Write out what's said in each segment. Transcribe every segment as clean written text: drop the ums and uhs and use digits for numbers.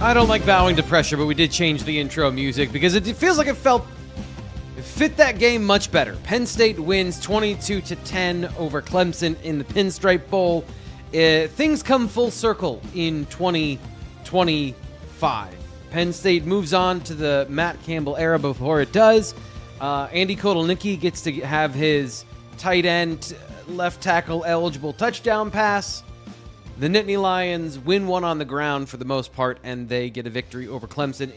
I don't like bowing to pressure, but we did change the intro music because it feels like it fit that game much better. Penn State wins 22-10 over Clemson in the Pinstripe Bowl. Things come full circle in 2025. Penn State moves on to the Matt Campbell era. Before it does, Andy Kotelnicki gets to have his tight end, left tackle eligible touchdown pass. The Nittany Lions win one on the ground for the most part, and they get a victory over Clemson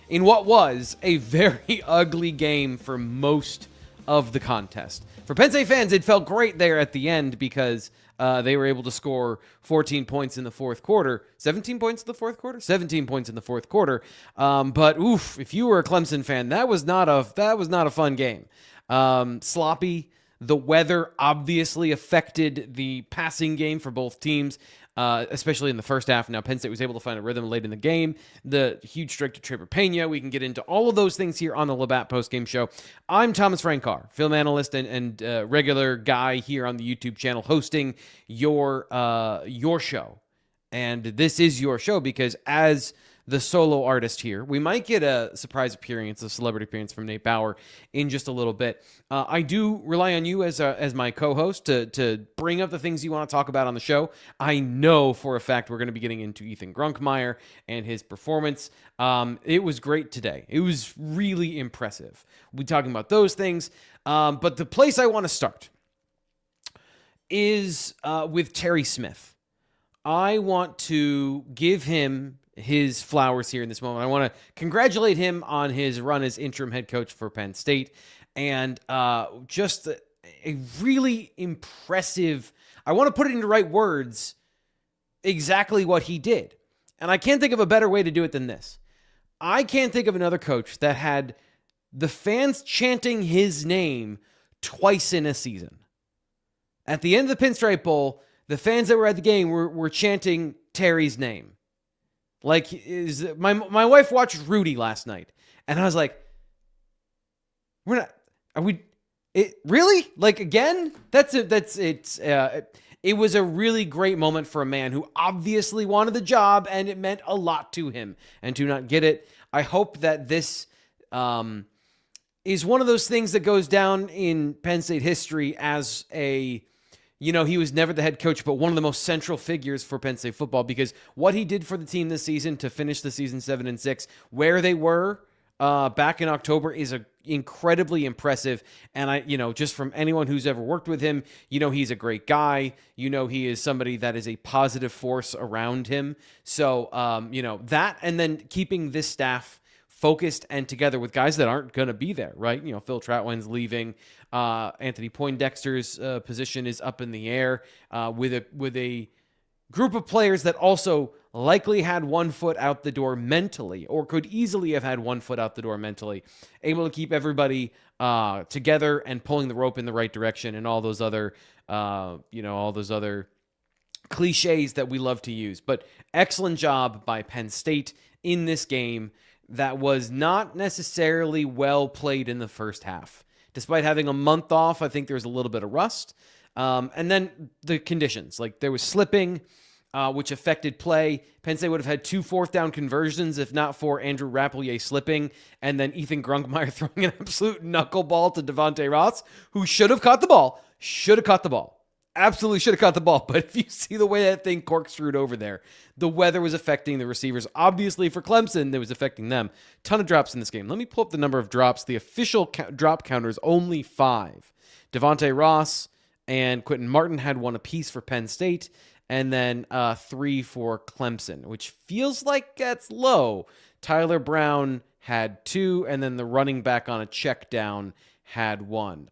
in what was a very ugly game for most of the contest. For Penn State fans, it felt great there at the end because they were able to score 14 points in the fourth quarter. 17 points in the fourth quarter? 17 points in the fourth quarter. But oof, if you were a Clemson fan, that was not a fun game. Sloppy. The weather obviously affected the passing game for both teams, especially in the first half. Now, Penn State was able to find a rhythm late in the game. The huge strike to Trevor Pena. We can get into all of those things here on the Labatt Postgame Show. I'm Thomas Frankar, film analyst and regular guy here on the YouTube channel, hosting your show. And this is your show because as the solo artist here, we might get a surprise appearance, a celebrity appearance from Nate Bauer in just a little bit. I do rely on you as my co-host to bring up the things you want to talk about on the show. I know for a fact we're going to be getting into Ethan Grunkmeyer and his performance. It was great today. It was really impressive. We'll be talking about those things. But the place I want to start is with Terry Smith. I want to give him his flowers here in this moment. I want to congratulate him on his run as interim head coach for Penn State, and just a really impressive, I want to put it into right words, exactly what he did. And I can't think of a better way to do it than this. I can't think of another coach that had the fans chanting his name twice in a season. At the end of the Pinstripe Bowl, the fans that were at the game were chanting Terry's name. Like, my wife watched Rudy last night, and I was like, really? Like, again? It was a really great moment for a man who obviously wanted the job, and it meant a lot to him, and to not get it. I hope that this is one of those things that goes down in Penn State history as he was never the head coach, but one of the most central figures for Penn State football, because what he did for the team this season to finish the season 7-6, where they were back in October, is incredibly impressive. And just from anyone who's ever worked with him, he's a great guy. He is somebody that is a positive force around him. So, that, and then keeping this staff focused and together with guys that aren't going to be there, right? Phil Trautwein's leaving. Anthony Poindexter's position is up in the air with a group of players that also likely had one foot out the door mentally, or could easily have had one foot out the door mentally, able to keep everybody together and pulling the rope in the right direction, and all those other cliches that we love to use. But excellent job by Penn State in this game that was not necessarily well played in the first half. Despite having a month off, I think there was a little bit of rust. And then the conditions, like there was slipping, which affected play. Penn State would have had 2 fourth-down conversions if not for Andrew Rappelier slipping, and then Ethan Grunkmeyer throwing an absolute knuckleball to Devontae Ross, who should have caught the ball. Absolutely should have caught the ball. But if you see the way that thing corkscrewed over there, the weather was affecting the receivers. Obviously, for Clemson, it was affecting them. Ton of drops in this game. Let me pull up the number of drops. The official drop counter is only 5. Devontae Ross and Quentin Martin had 1 apiece for Penn State, and then 3 for Clemson, which feels like that's low. Tyler Brown had 2, and then the running back on a check down had 1.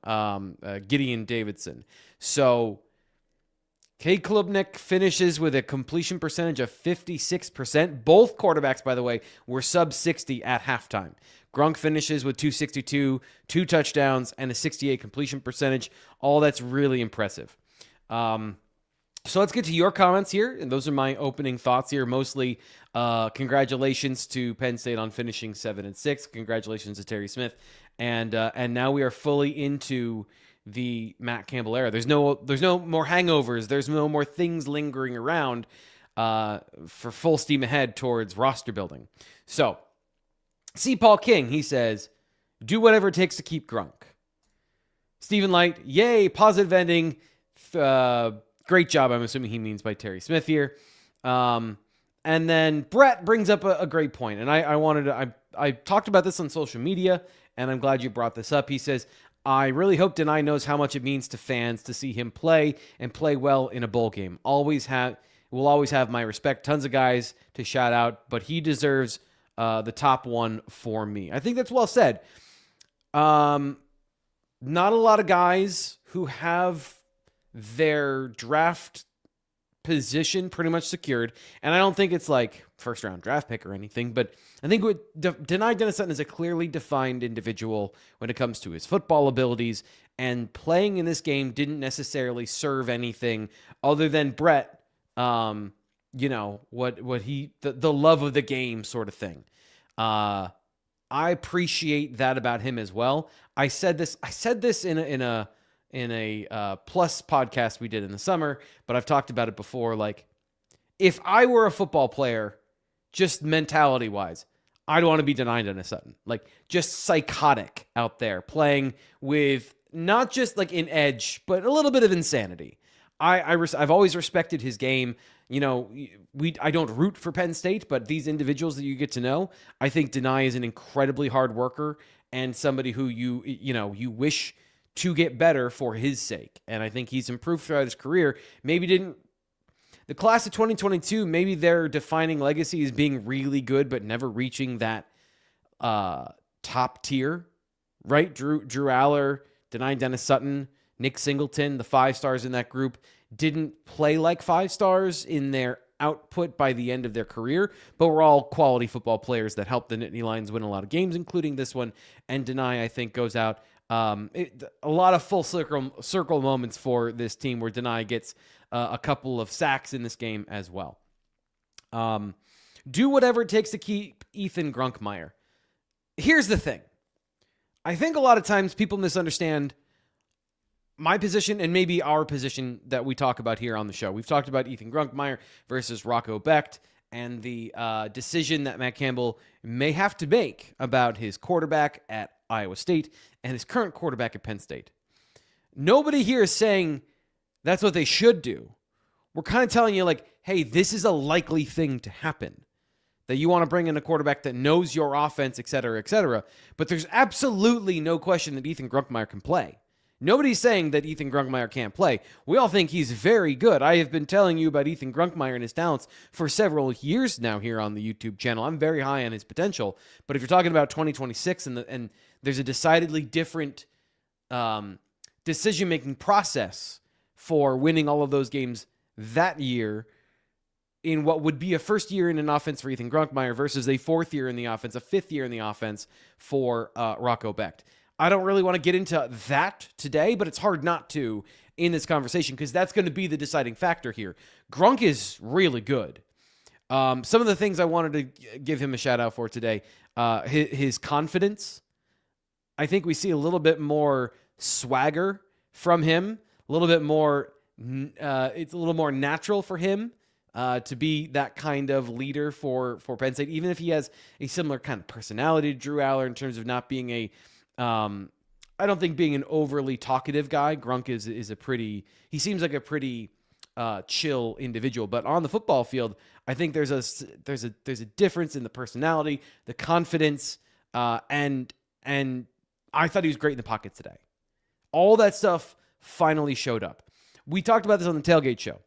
Gideon Davidson. So Cade Klubnik finishes with a completion percentage of 56%. Both quarterbacks, by the way, were sub 60 at halftime. Grunk finishes with 262, 2 touchdowns, and a 68 completion percentage. All that's really impressive. So let's get to your comments here, and those are my opening thoughts here. Mostly, congratulations to Penn State on finishing 7-6. Congratulations to Terry Smith, and now we are fully into the Matt Campbell era. There's no more hangovers. There's no more things lingering around. for full steam ahead towards roster building. So, C. Paul King, he says, do whatever it takes to keep Grunk. Stephen Light, yay, positive ending. Great job, I'm assuming he means by Terry Smith here. And then Brett brings up a great point, and I talked about this on social media, and I'm glad you brought this up. He says, I really hope Nittany knows how much it means to fans to see him play and play well in a bowl game. Will always have my respect. Tons of guys to shout out, but he deserves the top one for me. I think that's well said. Not a lot of guys who have their draft position pretty much secured, and I don't think it's like first round draft pick or anything, but I think Nittany Dennis Sutton is a clearly defined individual when it comes to his football abilities, and playing in this game didn't necessarily serve anything other than Brett, the love of the game sort of thing. I appreciate that about him as well. I said this in a plus podcast we did in the summer, but I've talked about it before. Like, if I were a football player, just mentality wise, I'd want to be Nittany Dennis Sutton. Like, just psychotic out there playing with not just like an edge, but a little bit of insanity. I've always respected his game. I don't root for Penn State, but these individuals that you get to know, I think Nittany is an incredibly hard worker and somebody who you wish to get better for his sake. And I think he's improved throughout his career. The class of 2022, maybe their defining legacy is being really good, but never reaching that top tier, right? Drew Aller, Nittany Dennis Sutton, Nick Singleton, the 5 stars in that group, didn't play like 5 stars in their output by the end of their career, but were all quality football players that helped the Nittany Lions win a lot of games, including this one. And Nittany, I think, goes out a lot of full circle moments for this team where Nittany gets a couple of sacks in this game as well. Do whatever it takes to keep Ethan Grunkmeyer. Here's the thing. I think a lot of times people misunderstand my position and maybe our position that we talk about here on the show. We've talked about Ethan Grunkmeyer versus Rocco Becht and the decision that Matt Campbell may have to make about his quarterback at Iowa State and his current quarterback at Penn State. Nobody here is saying that's what they should do. We're kind of telling you, like, hey, this is a likely thing to happen, that you want to bring in a quarterback that knows your offense, et cetera, et cetera. But there's absolutely no question that Ethan Grunkmeyer can play. Nobody's saying that Ethan Grunkmeyer can't play. We all think he's very good. I have been telling you about Ethan Grunkmeyer and his talents for several years now here on the YouTube channel. I'm very high on his potential. But if you're talking about 2026 and there's a decidedly different decision-making process for winning all of those games that year in what would be a first year in an offense for Ethan Grunkmeyer versus a fourth year in the offense, a fifth year in the offense for Rocco Becht. I don't really want to get into that today, but it's hard not to in this conversation because that's going to be the deciding factor here. Grunk is really good. Some of the things I wanted to give him a shout out for today, his confidence. I think we see a little bit more swagger from him, a little bit more, it's a little more natural for him to be that kind of leader for Penn State, even if he has a similar kind of personality to Drew Aller in terms of not being I don't think being an overly talkative guy. Grunk is he seems like a pretty chill individual, but on the football field, I think there's a difference in the personality, the confidence, and I thought he was great in the pocket today. All that stuff finally showed up. We talked about this on the Tailgate Show.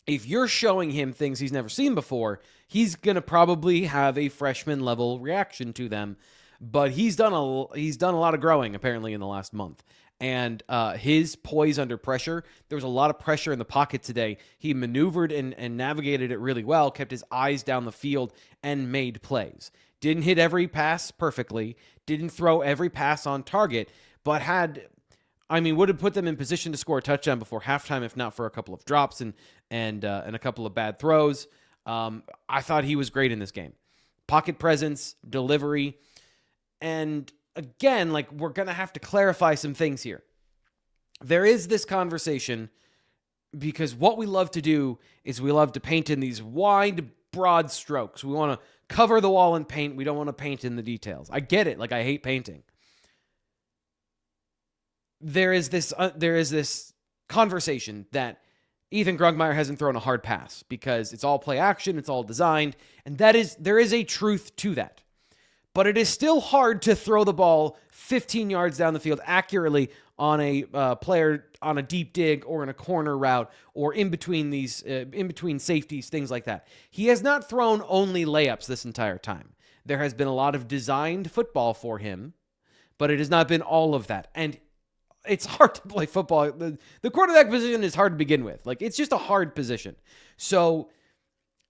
If you're showing him things he's never seen before, he's going to probably have a freshman level reaction to them. But he's done a lot of growing apparently in the last month. And his poise under pressure, there was a lot of pressure in the pocket today. He maneuvered and navigated it really well, kept his eyes down the field, and made plays. Didn't hit every pass perfectly, didn't throw every pass on target, but would have put them in position to score a touchdown before halftime, if not for a couple of drops and a couple of bad throws. I thought he was great in this game. Pocket presence, delivery. And again, we're going to have to clarify some things here. There is this conversation because what we love to do is we love to paint in these wide, broad strokes. We want to cover the wall in paint. We don't want to paint in the details. I get it. Like, I hate painting. There is this conversation that Ethan Grugmeyer hasn't thrown a hard pass because it's all play action, it's all designed, and there is a truth to that. But it is still hard to throw the ball 15 yards down the field accurately on a player on a deep dig or in a corner route or in between safeties, things like that. He has not thrown only layups this entire time. There has been a lot of designed football for him, but it has not been all of that. And it's hard to play football. The quarterback position is hard to begin with. Like, it's just a hard position. So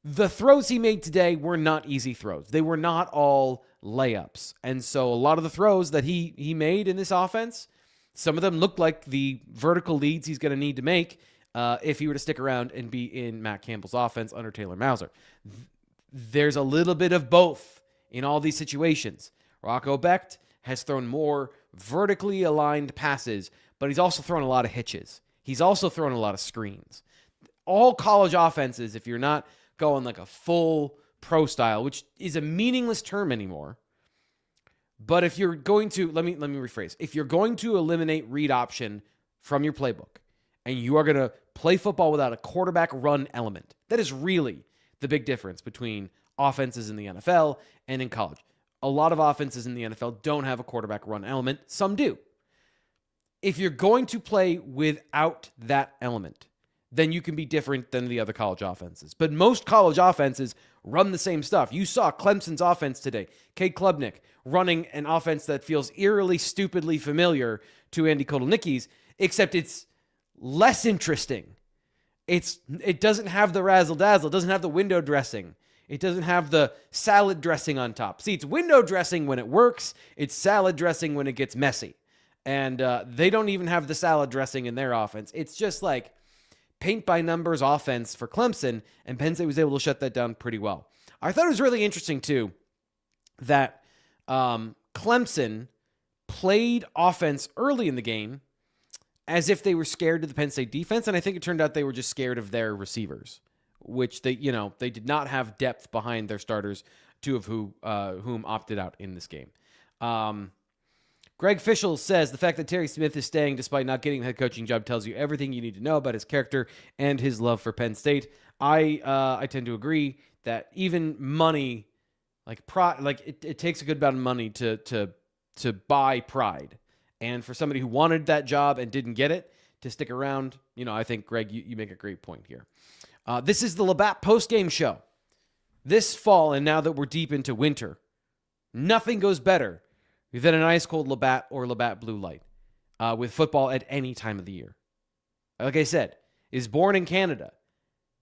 the throws he made today were not easy throws. They were not all layups. And so a lot of the throws that he made in this offense, some of them look like the vertical leads he's going to need to make if he were to stick around and be in Matt Campbell's offense under Taylor Mauser. There's a little bit of both in all these situations. Rocco Becht has thrown more vertically aligned passes, but he's also thrown a lot of hitches. He's also thrown a lot of screens. All college offenses, if you're not going like a full pro style, which is a meaningless term anymore, but if you're going to, let me rephrase. If you're going to eliminate read option from your playbook and you are going to play football without a quarterback run element, that is really the big difference between offenses in the NFL and in college. A lot of offenses in the NFL don't have a quarterback run element. Some do. If you're going to play without that element, then you can be different than the other college offenses. But most college offenses run the same stuff. You saw Clemson's offense today. Cade Klubnik running an offense that feels eerily, stupidly familiar to Andy Kotelnicki's, except it's less interesting. It doesn't have the razzle-dazzle. It doesn't have the window dressing. It doesn't have the salad dressing on top. See, it's window dressing when it works. It's salad dressing when it gets messy. And they don't even have the salad dressing in their offense. It's just like paint-by-numbers offense for Clemson, and Penn State was able to shut that down pretty well. I thought it was really interesting, too, that Clemson played offense early in the game as if they were scared of the Penn State defense, and I think it turned out they were just scared of their receivers, which they did not have depth behind their starters, two of whom opted out in this game. Greg Fischel says the fact that Terry Smith is staying despite not getting the head coaching job tells you everything you need to know about his character and his love for Penn State. I tend to agree that even money, it takes a good amount of money to buy pride, and for somebody who wanted that job and didn't get it to stick around, I think Greg, you make a great point here. This is the Labatt Postgame Show. This fall, and now that we're deep into winter, nothing goes better than an ice-cold Labatt or Labatt Blue Light with football at any time of the year. Like I said, is born in Canada,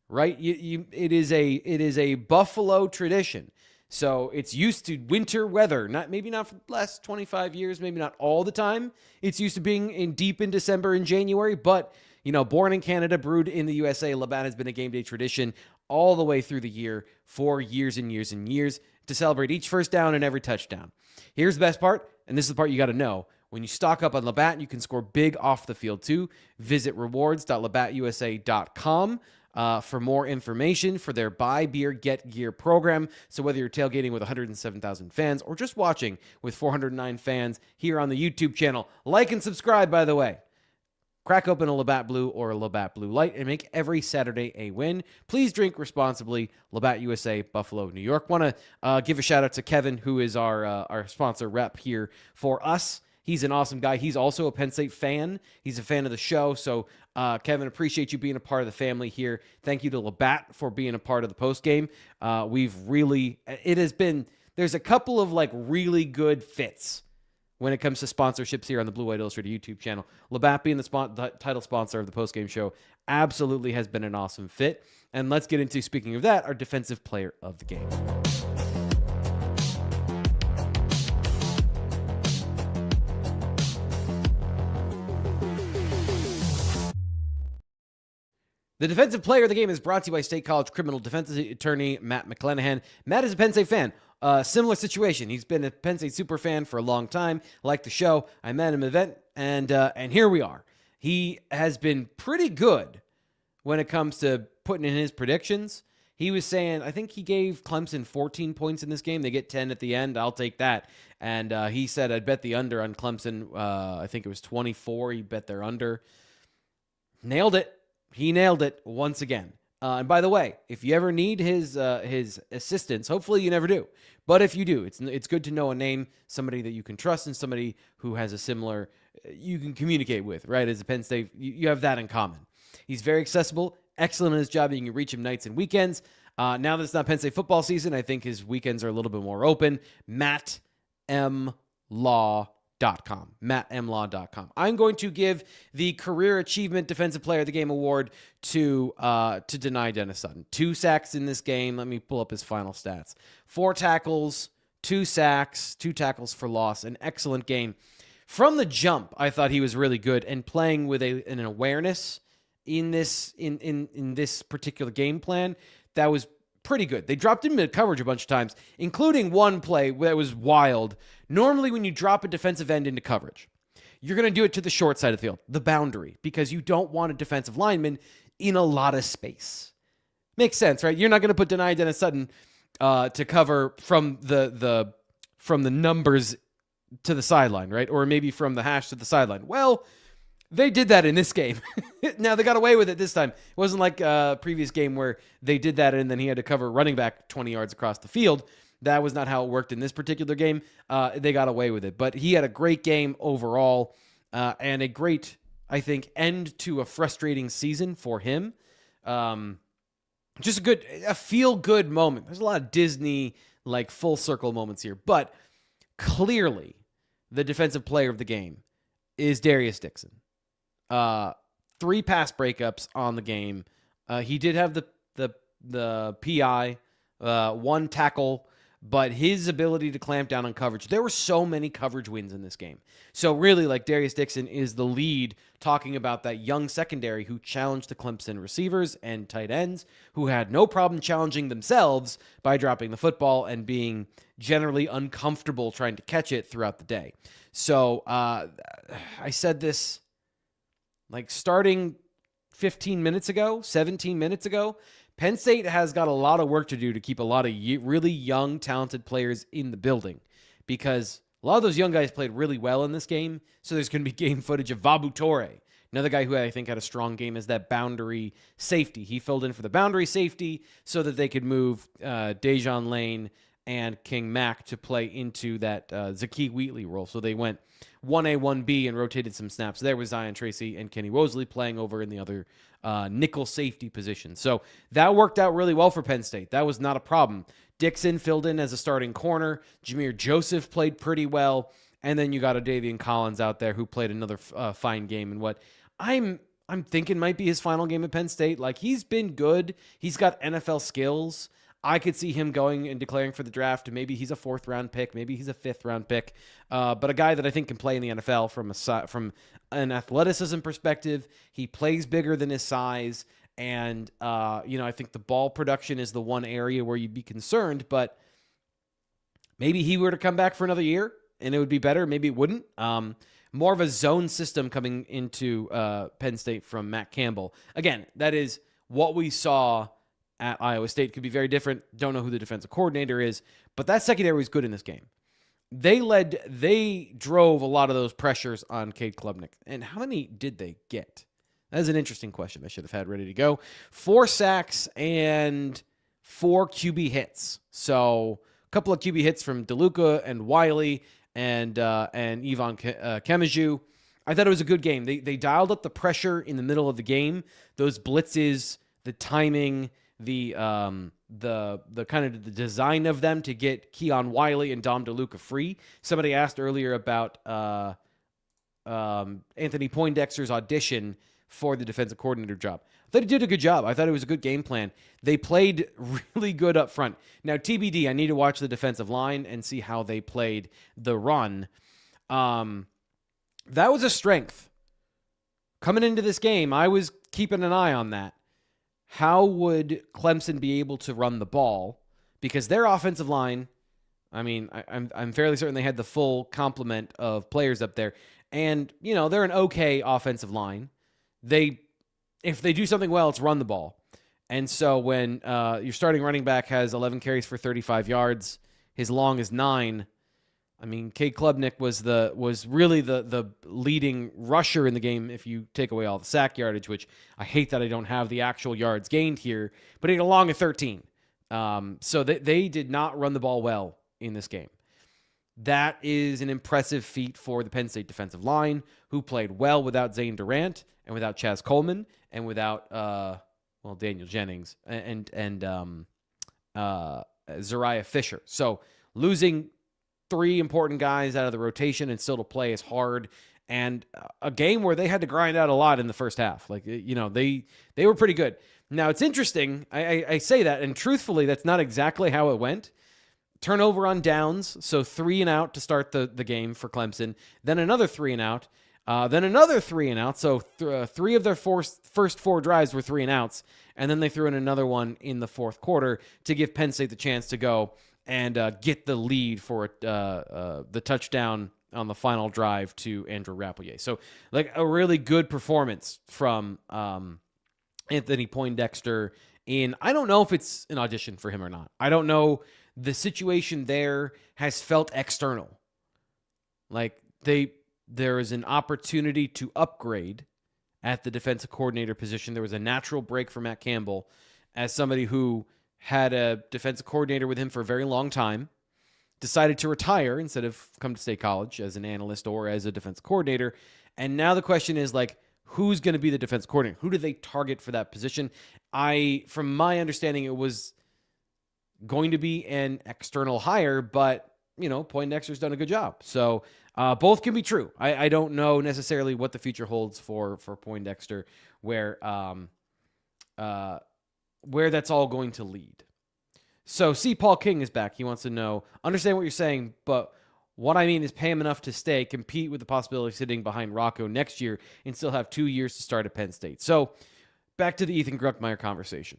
right? It is a Buffalo tradition. So it's used to winter weather, maybe not for the last 25 years, maybe not all the time. It's used to being deep in December and January, but born in Canada, brewed in the USA, Labatt has been a game day tradition all the way through the year for years and years and years to celebrate each first down and every touchdown. Here's the best part, and this is the part you got to know. When you stock up on Labatt, you can score big off the field too. Visit rewards.labattusa.com for more information for their Buy Beer, Get Gear program. So whether you're tailgating with 107,000 fans or just watching with 409 fans here on the YouTube channel, like and subscribe, by the way. Crack open a Labatt Blue or a Labatt Blue Light and make every Saturday a win. Please drink responsibly. Labatt USA, Buffalo, New York. Want to give a shout out to Kevin, who is our sponsor rep here for us. He's an awesome guy. He's also a Penn State fan. He's a fan of the show. So, Kevin, appreciate you being a part of the family here. Thank you to Labatt for being a part of the postgame. There's a couple of really good fits when it comes to sponsorships here on the Blue White Illustrated YouTube channel. Labatt being the title sponsor of the postgame show absolutely has been an awesome fit. And let's get into, speaking of that, our defensive player of the game. The defensive player of the game is brought to you by State College criminal defense attorney Matt McClanahan. Matt is a Penn State fan. Similar situation. He's been a Penn State super fan for a long time. Like the show, I met him at an event, and here we are. He has been pretty good when it comes to putting in his predictions. He was saying, I think he gave Clemson 14 points in this game. They get 10 at the end. I'll take that. And he said, I'd bet the under on Clemson. I think it was 24. He bet their under. Nailed it. He nailed it once again. And by the way, if you ever need his assistance, hopefully you never do. But if you do, it's good to know a name, somebody that you can trust, and somebody who has a similar, you can communicate with, right? As a Penn State, you have that in common. He's very accessible, excellent at his job. You can reach him nights and weekends. Now that it's not Penn State football season, I think his weekends are a little bit more open. MattMlaw.com. MattMlaw.com. I'm going to give the Career Achievement Defensive Player of the Game award to Denai Dennis Sutton. 2 sacks in this game. Let me pull up his final stats. 4 tackles, 2 sacks, 2 tackles for loss. An excellent game. From the jump, I thought he was really good and playing with an awareness in this particular game plan that was pretty good. They dropped him into coverage a bunch of times, including one play that was wild. Normally, when you drop a defensive end into coverage, you're going to do it to the short side of the field, the boundary, because you don't want a defensive lineman in a lot of space. Makes sense, right? You're not going to put Denai Dennis Sutton to cover from the numbers to the sideline, right? Or maybe from the hash to the sideline. Well, they did that in this game. Now, they got away with it this time. It wasn't like a previous game where they did that and then he had to cover running back 20 yards across the field. That was not how it worked in this particular game. They got away with it. But he had a great game overall and a great, I think, end to a frustrating season for him. Just a feel-good moment. There's a lot of Disney, like, full circle moments here. But clearly, the defensive player of the game is Darius Dixon. 3 pass breakups on the game. He did have the PI, 1 tackle, but his ability to clamp down on coverage. There were so many coverage wins in this game. So really, like, Darius Dixon is the lead, talking about that young secondary who challenged the Clemson receivers and tight ends, who had no problem challenging themselves by dropping the football and being generally uncomfortable trying to catch it throughout the day. So I said this like starting 15 minutes ago, 17 minutes ago. Penn State has got a lot of work to do to keep a lot of really young, talented players in the building, because a lot of those young guys played really well in this game. So there's going to be game footage of Vabu Torre, another guy who I think had a strong game as that boundary safety. He filled in for the boundary safety so that they could move Dejon Lane and King Mack to play into that Zakee Wheatley role. So they went 1A, 1B and rotated some snaps. There was Zion Tracy and Kenny Wosley playing over in the other nickel safety position. So that worked out really well for Penn State. That was not a problem. Dixon filled in as a starting corner. Jameer Joseph played pretty well. And then you got a Davian Collins out there who played another fine game in what I'm thinking might be his final game at Penn State. Like, he's been good. He's got NFL skills. I could see him going and declaring for the draft. Maybe he's a 4th-round pick. Maybe he's a 5th-round pick. But a guy that I think can play in the NFL from an athleticism perspective. He plays bigger than his size. And, I think the ball production is the one area where you'd be concerned. But maybe he were to come back for another year and it would be better. Maybe it wouldn't. More of a zone system coming into Penn State from Matt Campbell. Again, that is what we saw at Iowa State. Could be very different. Don't know who the defensive coordinator is, but that secondary was good in this game. They drove a lot of those pressures on Cade Klubnik. And how many did they get? That is an interesting question I should have had ready to go. 4 sacks and 4 QB hits. So a couple of QB hits from DeLuca and Wiley and Ivan Kemaju. I thought it was a good game. They dialed up the pressure in the middle of the game. Those blitzes, the timing, the kind of the design of them to get Keon Wiley and Dom DeLuca free. Somebody asked earlier about Anthony Poindexter's audition for the defensive coordinator job. I thought he did a good job. I thought it was a good game plan. They played really good up front. Now, TBD, I need to watch the defensive line and see how they played the run. That was a strength. Coming into this game, I was keeping an eye on that. How would Clemson be able to run the ball? Because their offensive line, I mean, I'm fairly certain they had the full complement of players up there. And, they're an okay offensive line. They if they do something well, it's run the ball. And so when your starting running back has 11 carries for 35 yards, his long is 9. I mean, Cade Klubnik was really the leading rusher in the game if you take away all the sack yardage, which I hate that I don't have the actual yards gained here, but he had a long of 13. So they did not run the ball well in this game. That is an impressive feat for the Penn State defensive line, who played well without Zane Durant and without Chaz Coleman and without Daniel Jennings and Zariah Fisher. So losing 3 important guys out of the rotation and still to play is hard. And a game where they had to grind out a lot in the first half. Like, they were pretty good. Now, it's interesting. I say that, and truthfully, that's not exactly how it went. Turnover on downs, so 3 and out to start the game for Clemson. Then another 3 and out. Then another 3 and out. So 3 of their first 4 drives were 3 and outs. And then they threw in another one in the fourth quarter to give Penn State the chance to go and get the lead for the touchdown on the final drive to Andrew Rappelier. So, like, a really good performance from Anthony Poindexter I don't know if it's an audition for him or not. I don't know. The situation there has felt external. Like, there is an opportunity to upgrade at the defensive coordinator position. There was a natural break for Matt Campbell as somebody who had a defensive coordinator with him for a very long time, decided to retire instead of come to State College as an analyst or as a defensive coordinator. And now the question is, like, who's going to be the defensive coordinator? Who do they target for that position? From my understanding, it was going to be an external hire, but, Poindexter's done a good job. So both can be true. I don't know necessarily what the future holds for Poindexter, where that's all going to lead. So, Paul King is back. He wants to know, understand what you're saying, but what I mean is pay him enough to stay, compete with the possibility of sitting behind Rocco next year, and still have 2 years to start at Penn State. So, back to the Ethan Grunkmeyer conversation.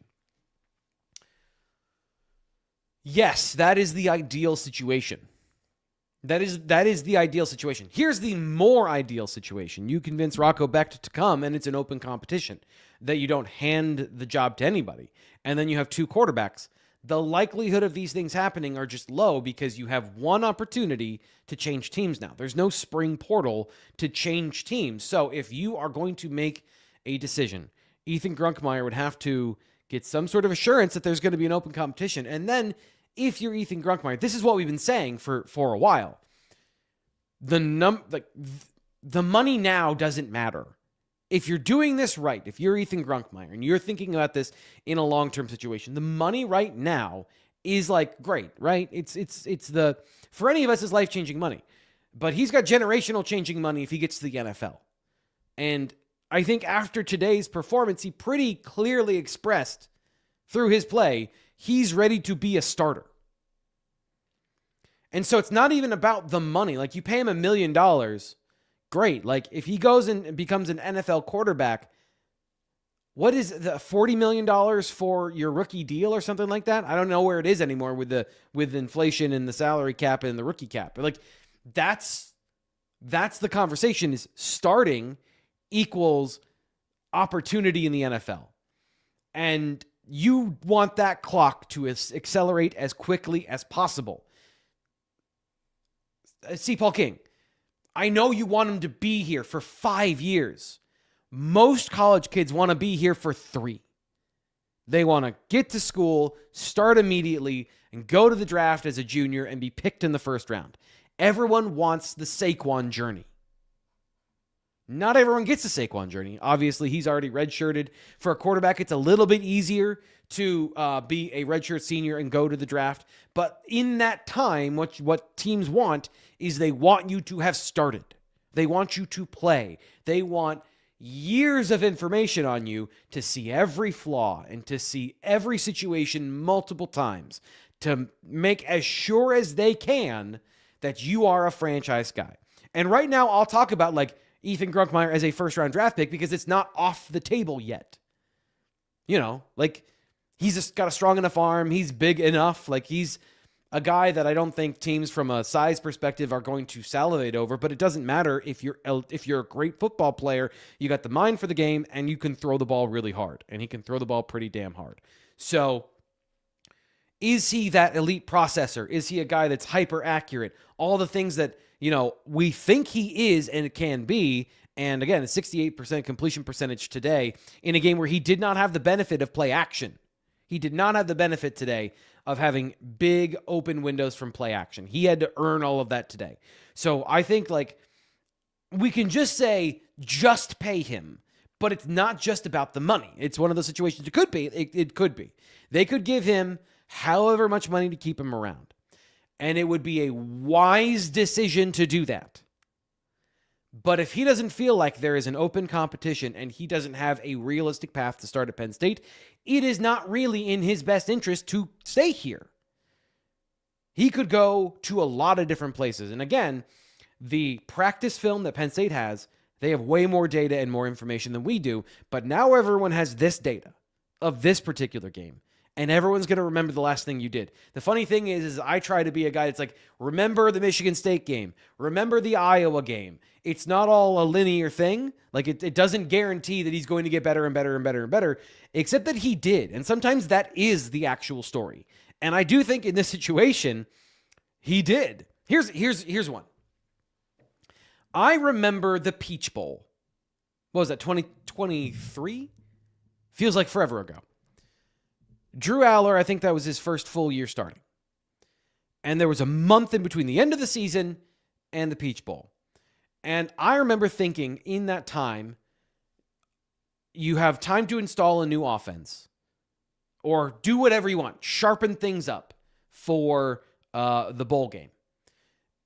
Yes, that is the ideal situation. That is the ideal situation. Here's the more ideal situation. You convince Rocco Becht to come, and it's an open competition, that you don't hand the job to anybody. And then you have 2 quarterbacks. The likelihood of these things happening are just low because you have one opportunity to change teams now. There's no spring portal to change teams. So if you are going to make a decision, Ethan Grunkmeyer would have to get some sort of assurance that there's going to be an open competition. And then if you're Ethan Grunkmeyer, this is what we've been saying for a while. The money now doesn't matter. If you're doing this right, if you're Ethan Grunkmeyer and you're thinking about this in a long-term situation, the money right now is like great, right? It's for any of us is life-changing money. But he's got generational changing money if he gets to the NFL. And I think after today's performance, he pretty clearly expressed through his play, he's ready to be a starter. And so it's not even about the money. Like, you pay him $1 million, great. Like, if he goes and becomes an NFL quarterback, what is the $40 million for your rookie deal or something like that? I don't know where it is anymore with inflation and the salary cap and the rookie cap. But, like, that's the conversation, is starting equals opportunity in the NFL. And you want that clock to accelerate as quickly as possible. Paul King, I know you want him to be here for 5 years. Most college kids want to be here for 3. They want to get to school, start immediately, and go to the draft as a junior and be picked in the first round. Everyone wants the Saquon journey. Not everyone gets the Saquon journey. Obviously, he's already redshirted. For a quarterback, it's a little bit easier to be a redshirt senior and go to the draft. But in that time, what teams want is they want you to have started. They want you to play. They want years of information on you to see every flaw and to see every situation multiple times to make as sure as they can that you are a franchise guy. And right now, I'll talk about, like, Ethan Grunkmeyer as a first-round draft pick because it's not off the table yet. Like, he's just got a strong enough arm. He's big enough. Like, he's a guy that I don't think teams from a size perspective are going to salivate over, but it doesn't matter if you're a great football player, you got the mind for the game, and you can throw the ball really hard, and he can throw the ball pretty damn hard. So is he that elite processor? Is he a guy that's hyper accurate? All the things that, we think he is and it can be. And again, a 68% completion percentage today in a game where he did not have the benefit of play action. He did not have the benefit today of having big open windows from play action. He had to earn all of that today. So I think we can just say, just pay him, but it's not just about the money. It's one of those situations. It could be. It could be. They could give him however much money to keep him around. And it would be a wise decision to do that. But if he doesn't feel like there is an open competition and he doesn't have a realistic path to start at Penn State, it is not really in his best interest to stay here. He could go to a lot of different places. And again, the practice film that Penn State has, they have way more data and more information than we do. But now everyone has this data of this particular game. And everyone's going to remember the last thing you did. The funny thing is I try to be a guy that's like, remember the Michigan State game. Remember the Iowa game. It's not all a linear thing. Like it doesn't guarantee that he's going to get better and better and better and better, except that he did. And sometimes that is the actual story. And I do think in this situation, he did. Here's one. I remember the Peach Bowl. What was that, 2023? Feels like forever ago. Drew Aller, I think that was his first full year starting. And there was a month in between the end of the season and the Peach Bowl. And I remember thinking in that time, you have time to install a new offense or do whatever you want, sharpen things up for the bowl game.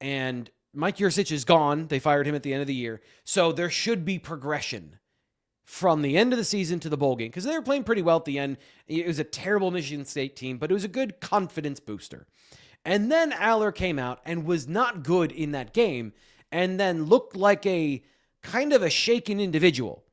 And Mike Yurcich is gone. They fired him at the end of the year. So there should be progression from the end of the season to the bowl game, because they were playing pretty well at the end. It was a terrible Michigan State team, but it was a good confidence booster. And then Aller came out and was not good in that game, and then looked like a kind of a shaken individual.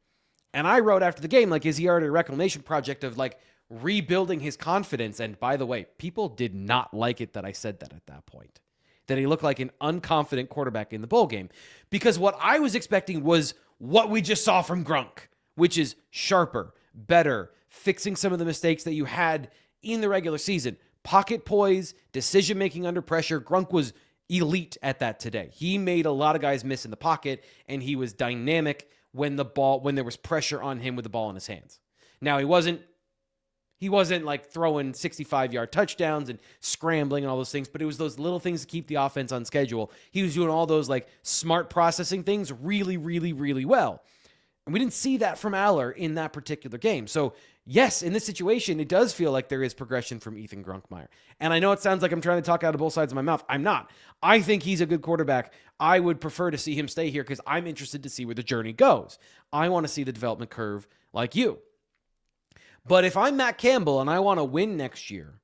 And I wrote after the game, is he already a reclamation project of rebuilding his confidence? And by the way, people did not like it that I said that at that point, that he looked like an unconfident quarterback in the bowl game, because what I was expecting was what we just saw from Grunk, which is sharper, better, fixing some of the mistakes that you had in the regular season. Pocket poise, decision-making under pressure. Grunk was elite at that today. He made a lot of guys miss in the pocket, and he was dynamic when there was pressure on him with the ball in his hands. Now, he wasn't throwing 65-yard touchdowns and scrambling and all those things, but it was those little things to keep the offense on schedule. He was doing all those smart processing things really, really, really well. And we didn't see that from Aller in that particular game. So, yes, in this situation, it does feel like there is progression from Ethan Grunkmeyer. And I know it sounds like I'm trying to talk out of both sides of my mouth. I'm not. I think he's a good quarterback. I would prefer to see him stay here because I'm interested to see where the journey goes. I want to see the development curve like you. But if I'm Matt Campbell and I want to win next year,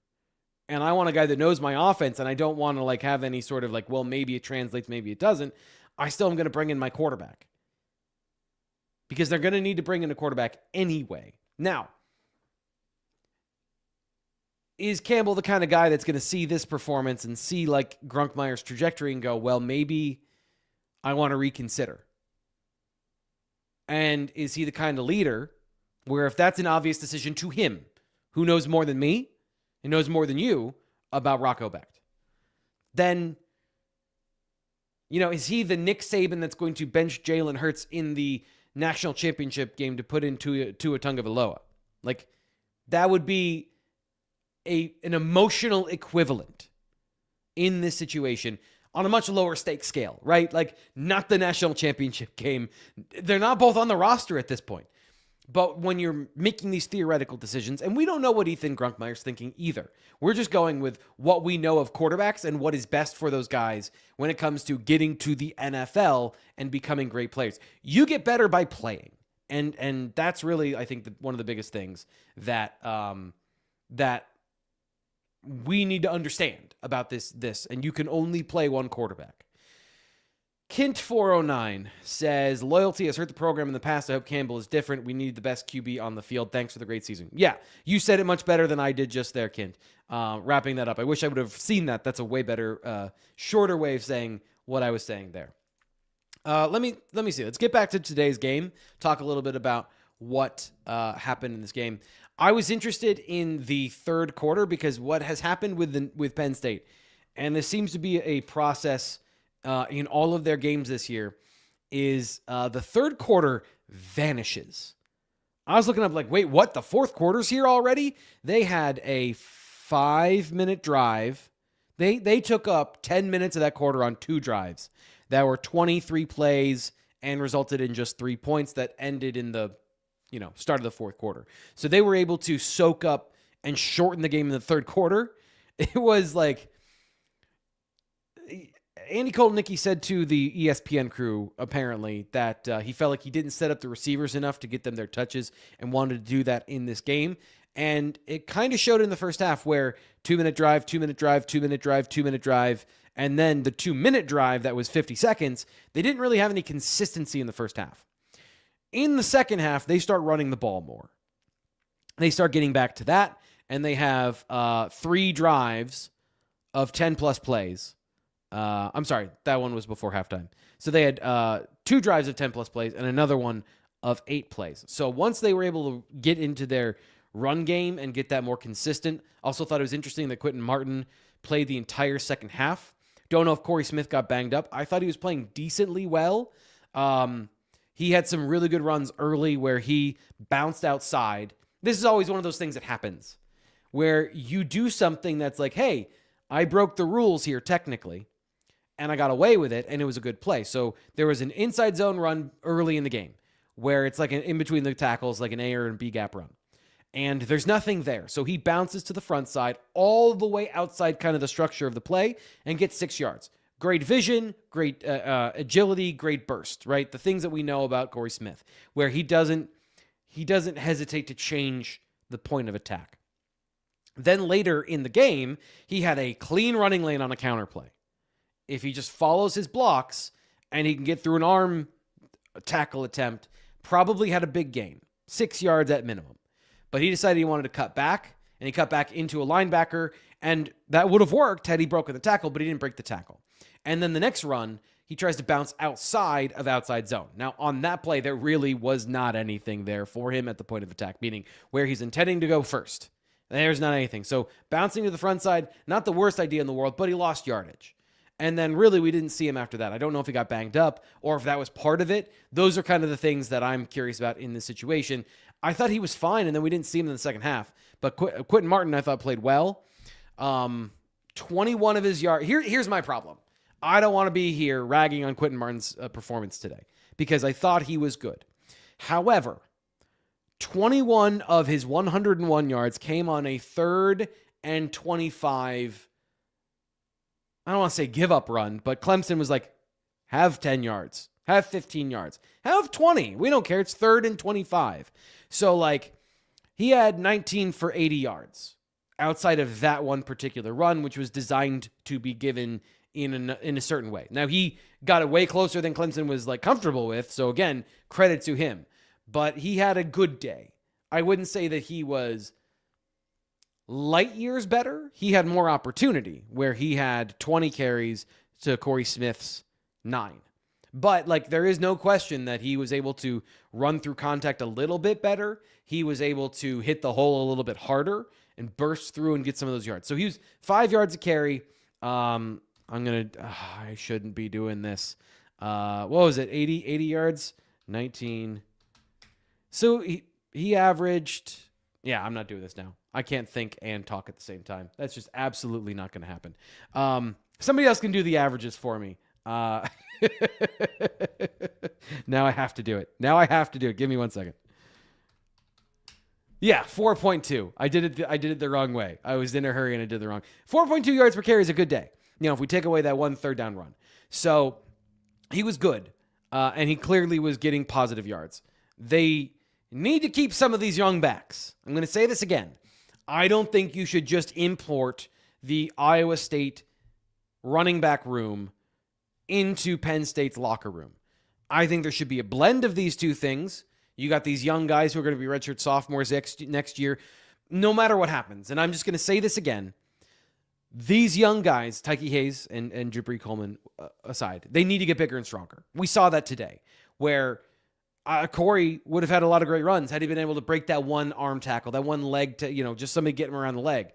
and I want a guy that knows my offense, and I don't want to have any sort of well, maybe it translates, maybe it doesn't, I still am going to bring in my quarterback. Because they're going to need to bring in a quarterback anyway. Now, is Campbell the kind of guy that's going to see this performance and see Grunkmeyer's trajectory and go, well, maybe I want to reconsider? And is he the kind of leader where if that's an obvious decision to him, who knows more than me and knows more than you about Rocco Becht, then, is he the Nick Saban that's going to bench Jalen Hurts in the national championship game to put into Tua Tagovailoa? That would be an emotional equivalent in this situation on a much lower stake scale, right? Not the national championship game. They're not both on the roster at this point. But when you're making these theoretical decisions, and we don't know what Ethan Grunkmeyer's thinking either. We're just going with what we know of quarterbacks and what is best for those guys when it comes to getting to the NFL and becoming great players. You get better by playing. And that's really, I think, one of the biggest things that that we need to understand about this. And you can only play one quarterback. Kint409 says, loyalty has hurt the program in the past. I hope Campbell is different. We need the best QB on the field. Thanks for the great season. Yeah, you said it much better than I did just there, Kint. Wrapping that up. I wish I would have seen that. That's a way better, shorter way of saying what I was saying there. Let me see. Let's get back to today's game. Talk a little bit about what happened in this game. I was interested in the third quarter because what has happened with Penn State, and this seems to be a process in all of their games this year, is the third quarter vanishes. I was looking up like, wait, what? The fourth quarter's here already? They had a 5-minute drive. They took up 10 minutes of that quarter on 2 drives that were 23 plays and resulted in just 3 points that ended in the start of the fourth quarter. So they were able to soak up and shorten the game in the third quarter. It was like Andy Kolnicki said to the ESPN crew, apparently, that he felt like he didn't set up the receivers enough to get them their touches and wanted to do that in this game. And it kind of showed in the first half where 2-minute drive, 2-minute drive, 2-minute drive, 2-minute drive, and then the 2-minute drive that was 50 seconds, they didn't really have any consistency in the first half. In the second half, they start running the ball more. They start getting back to that, and they have 3 drives of 10-plus plays. I'm sorry, that one was before halftime. So they had 2 drives of 10-plus plays and another one of 8 plays. So once they were able to get into their run game and get that more consistent, also thought it was interesting that Quentin Martin played the entire second half. Don't know if Corey Smith got banged up. I thought he was playing decently well. He had some really good runs early where he bounced outside. This is always one of those things that happens where you do something that's like, hey, I broke the rules here technically, and I got away with it, and it was a good play. So there was an inside zone run early in the game where it's like an in between the tackles, like an A or a B gap run. And there's nothing there. So he bounces to the front side all the way outside kind of the structure of the play and gets 6 yards. Great vision, great agility, great burst, right? The things that we know about Corey Smith, where he doesn't hesitate to change the point of attack. Then later in the game, he had a clean running lane on a counter play. If he just follows his blocks and he can get through an arm tackle attempt, probably had a big gain, 6 yards at minimum. But he decided he wanted to cut back, and he cut back into a linebacker, and that would have worked had he broken the tackle, but he didn't break the tackle. And then the next run, he tries to bounce outside of outside zone. Now, on that play, there really was not anything there for him at the point of attack, meaning where he's intending to go first. There's not anything. So bouncing to the front side, not the worst idea in the world, but he lost yardage. And then really we didn't see him after that. I don't know if he got banged up or if that was part of it. Those are kind of the things that I'm curious about in this situation. I thought he was fine, and then we didn't see him in the second half. But Quentin Martin, I thought, played well. 21 of his yards. Here's my problem. I don't want to be here ragging on Quentin Martin's performance today because I thought he was good. However, 21 of his 101 yards came on a 3rd and 25. I don't want to say give up run, but Clemson was like, have 10 yards, have 15 yards, have 20. We don't care. It's 3rd and 25. So like he had 19 for 80 yards outside of that one particular run, which was designed to be given in a certain way. Now he got it way closer than Clemson was like comfortable with. So again, credit to him, but he had a good day. I wouldn't say that he was light years better. He had more opportunity where he had 20 carries to Corey Smith's 9. But like there is no question that he was able to run through contact a little bit better. He was able to hit the hole a little bit harder and burst through and get some of those yards. So he was 5 yards a carry. I shouldn't be doing this. What was it? 80 yards, 19. So he averaged, I'm not doing this now. I can't think and talk at the same time. That's just absolutely not going to happen. Somebody else can do the averages for me. Now I have to do it. Give me 1 second. Yeah, 4.2. I did it the wrong way. I was in a hurry and I did it the wrong. 4.2 yards per carry is a good day. If we take away that 1 third down run. So he was good. And he clearly was getting positive yards. They need to keep some of these young backs. I'm going to say this again. I don't think you should just import the Iowa State running back room into Penn State's locker room. I think there should be a blend of these two things. You got these young guys who are going to be redshirt sophomores next year, no matter what happens. And I'm just going to say this again. These young guys, Tyke Hayes and Jabri Coleman aside, they need to get bigger and stronger. We saw that today, where Corey would have had a lot of great runs had he been able to break that one arm tackle, that one leg to, just somebody get him around the leg.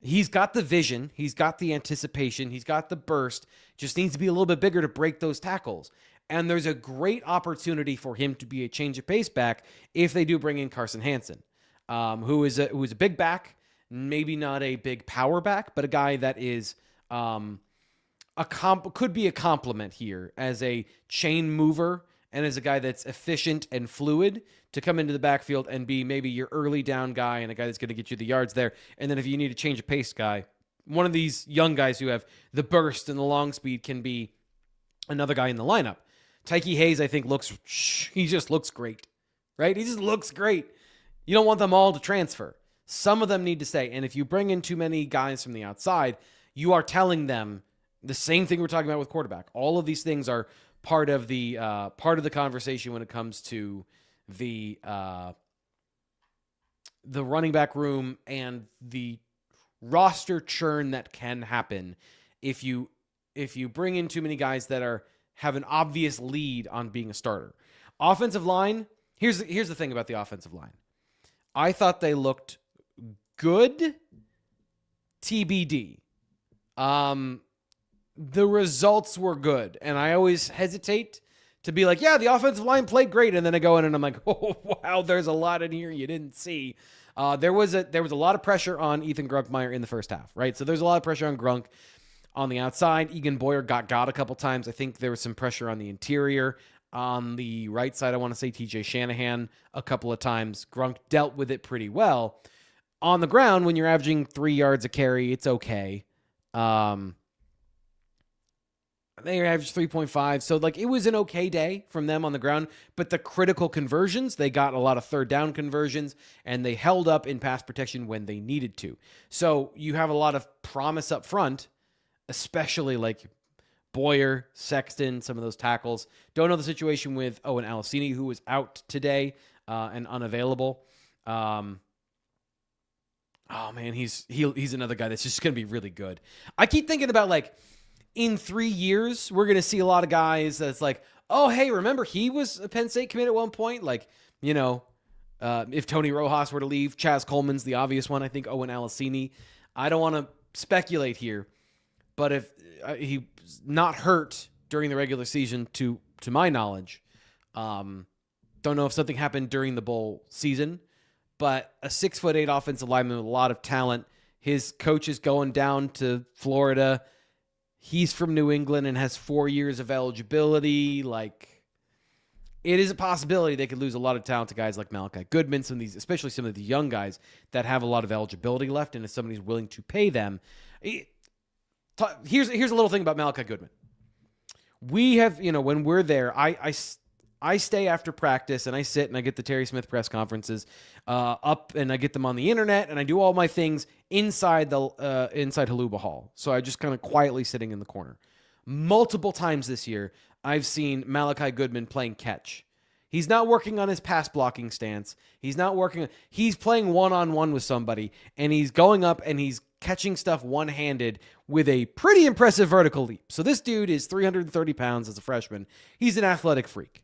He's got the vision. He's got the anticipation. He's got the burst. Just needs to be a little bit bigger to break those tackles. And there's a great opportunity for him to be a change of pace back if they do bring in Carson Hansen, who is a big back, maybe not a big power back, but a guy that is could be a complement here as a chain mover and as a guy that's efficient and fluid to come into the backfield and be maybe your early down guy and a guy that's going to get you the yards there. And then if you need a change of pace guy, one of these young guys who have the burst and the long speed can be another guy in the lineup. Tyke Hayes, I think, he just looks great, right? He just looks great. You don't want them all to transfer. Some of them need to stay. And if you bring in too many guys from the outside, you are telling them the same thing we're talking about with quarterback. All of these things are part of the conversation when it comes to the running back room and the roster churn that can happen if you bring in too many guys that have an obvious lead on being a starter. Offensive line, here's the thing about the offensive line. I thought they looked good, TBD. The results were good, and I always hesitate to be like, yeah, the offensive line played great, and then I go in and I'm like, oh, wow, there's a lot in here you didn't see. There was a lot of pressure on Ethan Grunkmeyer in the first half, right? So there's a lot of pressure on Grunk. On the outside, Egan Boyer got a couple times. I think there was some pressure on the interior. On the right side, I want to say TJ Shanahan a couple of times. Grunk dealt with it pretty well. On the ground, when you're averaging 3 yards a carry, it's okay. They averaged 3.5. So, it was an okay day from them on the ground. But the critical conversions, they got a lot of third down conversions, and they held up in pass protection when they needed to. So, you have a lot of promise up front, especially Boyer, Sexton, some of those tackles. Don't know the situation with Owen Alicini, who was out today and unavailable. Oh man, he's another guy that's just going to be really good. I keep thinking about in 3 years, we're going to see a lot of guys that's oh, hey, remember he was a Penn State commit at one point? If Tony Rojas were to leave, Chaz Coleman's the obvious one. I think Owen Alicini. I don't want to speculate here, but if he's not hurt during the regular season, to my knowledge, don't know if something happened during the bowl season, but a 6'8" offensive lineman with a lot of talent. His coach is going down to Florida. He's from New England and has 4 years of eligibility. It is a possibility they could lose a lot of talented guys like Malachi Goodman, especially some of the young guys that have a lot of eligibility left, and if somebody's willing to pay them. Here's a little thing about Malachi Goodman. We have, when we're there, I stay after practice and I sit and I get the Terry Smith press conferences up and I get them on the internet and I do all my things inside Haluba Hall. So I just kind of quietly sitting in the corner. Multiple times this year, I've seen Malachi Goodman playing catch. He's not working on his pass blocking stance. He's playing one-on-one with somebody and he's going up and he's catching stuff one-handed with a pretty impressive vertical leap. So this dude is 330 pounds as a freshman. He's an athletic freak.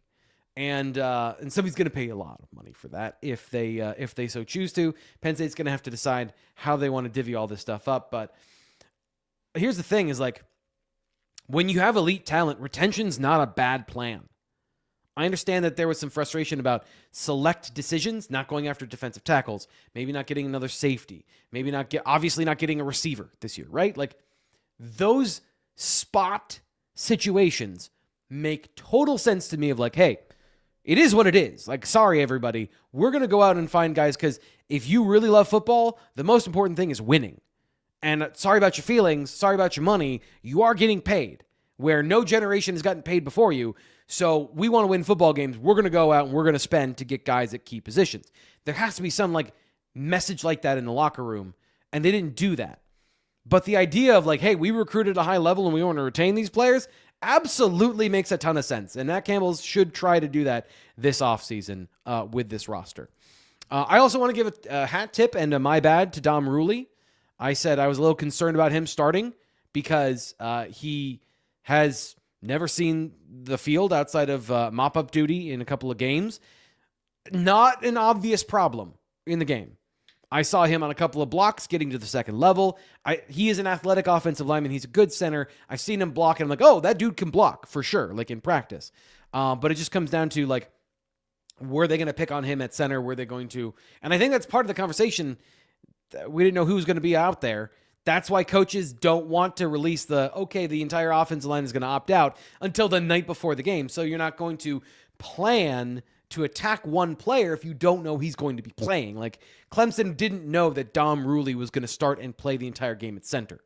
And somebody's going to pay a lot of money for that if they so choose to. Penn State's going to have to decide how they want to divvy all this stuff up. But here's the thing is when you have elite talent, retention's not a bad plan. I understand that there was some frustration about select decisions, not going after defensive tackles, maybe not getting another safety, obviously not getting a receiver this year, right? Those spot situations make total sense to me of hey, it is what it is. Sorry, everybody. We're going to go out and find guys because if you really love football, the most important thing is winning. And sorry about your feelings, sorry about your money, you are getting paid where no generation has gotten paid before you. So we want to win football games. We're going to go out and we're going to spend to get guys at key positions. There has to be some message like that in the locker room, and they didn't do that. But the idea of hey, we recruited a high level and we want to retain these players, absolutely makes a ton of sense. And Matt Campbell should try to do that this offseason with this roster. I also want to give a hat tip and a my bad to Dom Ruley. I said I was a little concerned about him starting because he has never seen the field outside of mop-up duty in a couple of games. Not an obvious problem in the game. I saw him on a couple of blocks getting to the second level. He is an athletic offensive lineman. He's a good center. I've seen him block, and I'm like, oh, that dude can block for sure, like in practice. But it just comes down to, like, were they going to pick on him at center? Were they going to? And I think that's part of the conversation. We didn't know who was going to be out there. That's why coaches don't want to release the entire offensive line is going to opt out until the night before the game. So you're not going to plan to attack one player if you don't know he's going to be playing. Like, Clemson didn't know that Dom Ruley was going to start and play the entire game at center.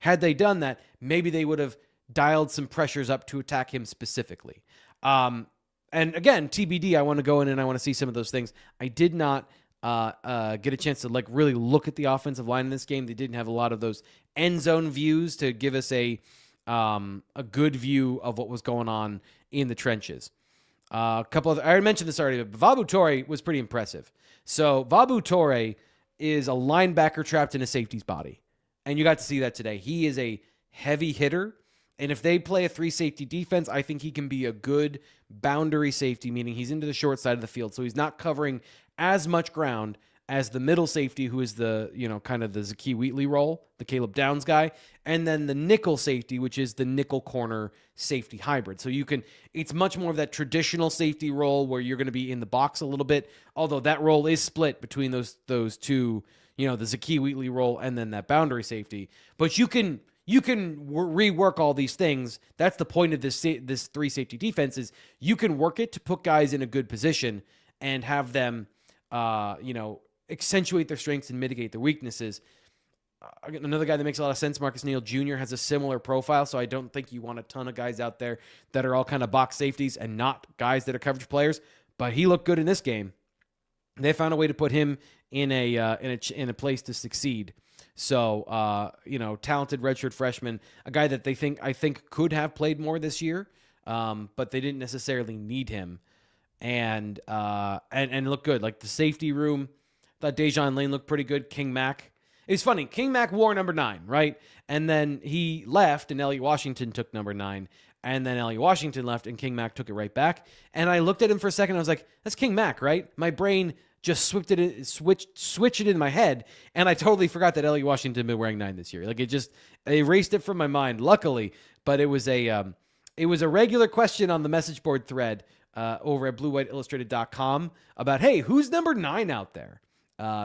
Had they done that, maybe they would have dialed some pressures up to attack him specifically. And again, TBD, I want to go in and I want to see some of those things. I did not get a chance to like really look at the offensive line in this game. They didn't have a lot of those end zone views to give us a good view of what was going on in the trenches. I already mentioned this already, but Vabu Torre was pretty impressive. So Vabu Torre is a linebacker trapped in a safety's body. And you got to see that today. He is a heavy hitter. And if they play a 3-safety defense, I think he can be a good boundary safety, meaning he's into the short side of the field. So he's not covering as much ground as the middle safety, who is the, kind of the Zakee Wheatley role, the Caleb Downs guy, and then the nickel safety, which is the nickel corner safety hybrid. So it's much more of that traditional safety role where you're going to be in the box a little bit, although that role is split between those two, the Zakee Wheatley role and then that boundary safety. But you can rework all these things. That's the point of this 3-safety defense is you can work it to put guys in a good position and have them, accentuate their strengths and mitigate their weaknesses. Another guy that makes a lot of sense, Marcus Neal Jr., has a similar profile, so I don't think you want a ton of guys out there that are all kind of box safeties and not guys that are coverage players, but he looked good in this game. They found a way to put him in a place to succeed. So, talented redshirt freshman, a guy that I think could have played more this year, but they didn't necessarily need him. And looked good. Like the safety room, thought Dejon Lane looked pretty good. King Mack. It's funny. King Mack wore number 9, right? And then he left, and Elliot Washington took number 9. And then Elliot Washington left, and King Mack took it right back. And I looked at him for a second. I was like, that's King Mack, right? My brain just switched it in my head, and I totally forgot that Elliot Washington had been wearing 9 this year. Like, it just erased it from my mind, luckily. But it was a regular question on the message board thread over at BlueWhiteIllustrated.com about, hey, who's number 9 out there?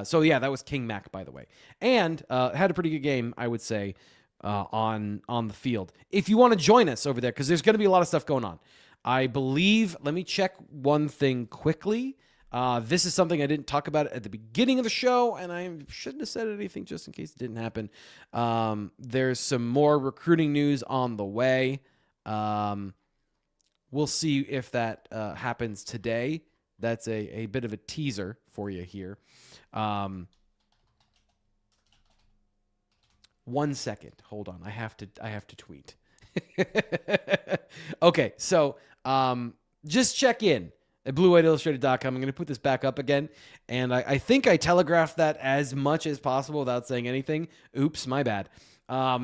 So yeah, that was King Mack, by the way, and had a pretty good game, I would say, on the field. If you want to join us over there, because there's going to be a lot of stuff going on. I believe. Let me check one thing quickly. This is something I didn't talk about at the beginning of the show, and I shouldn't have said anything just in case it didn't happen. There's some more recruiting news on the way. We'll see if that happens today. That's a bit of a teaser for you here. 1 second. Hold on. I have to tweet. Okay, so just check in at BlueWhiteIllustrated.com. I'm going to put this back up again, and I think I telegraphed that as much as possible without saying anything. Oops, my bad.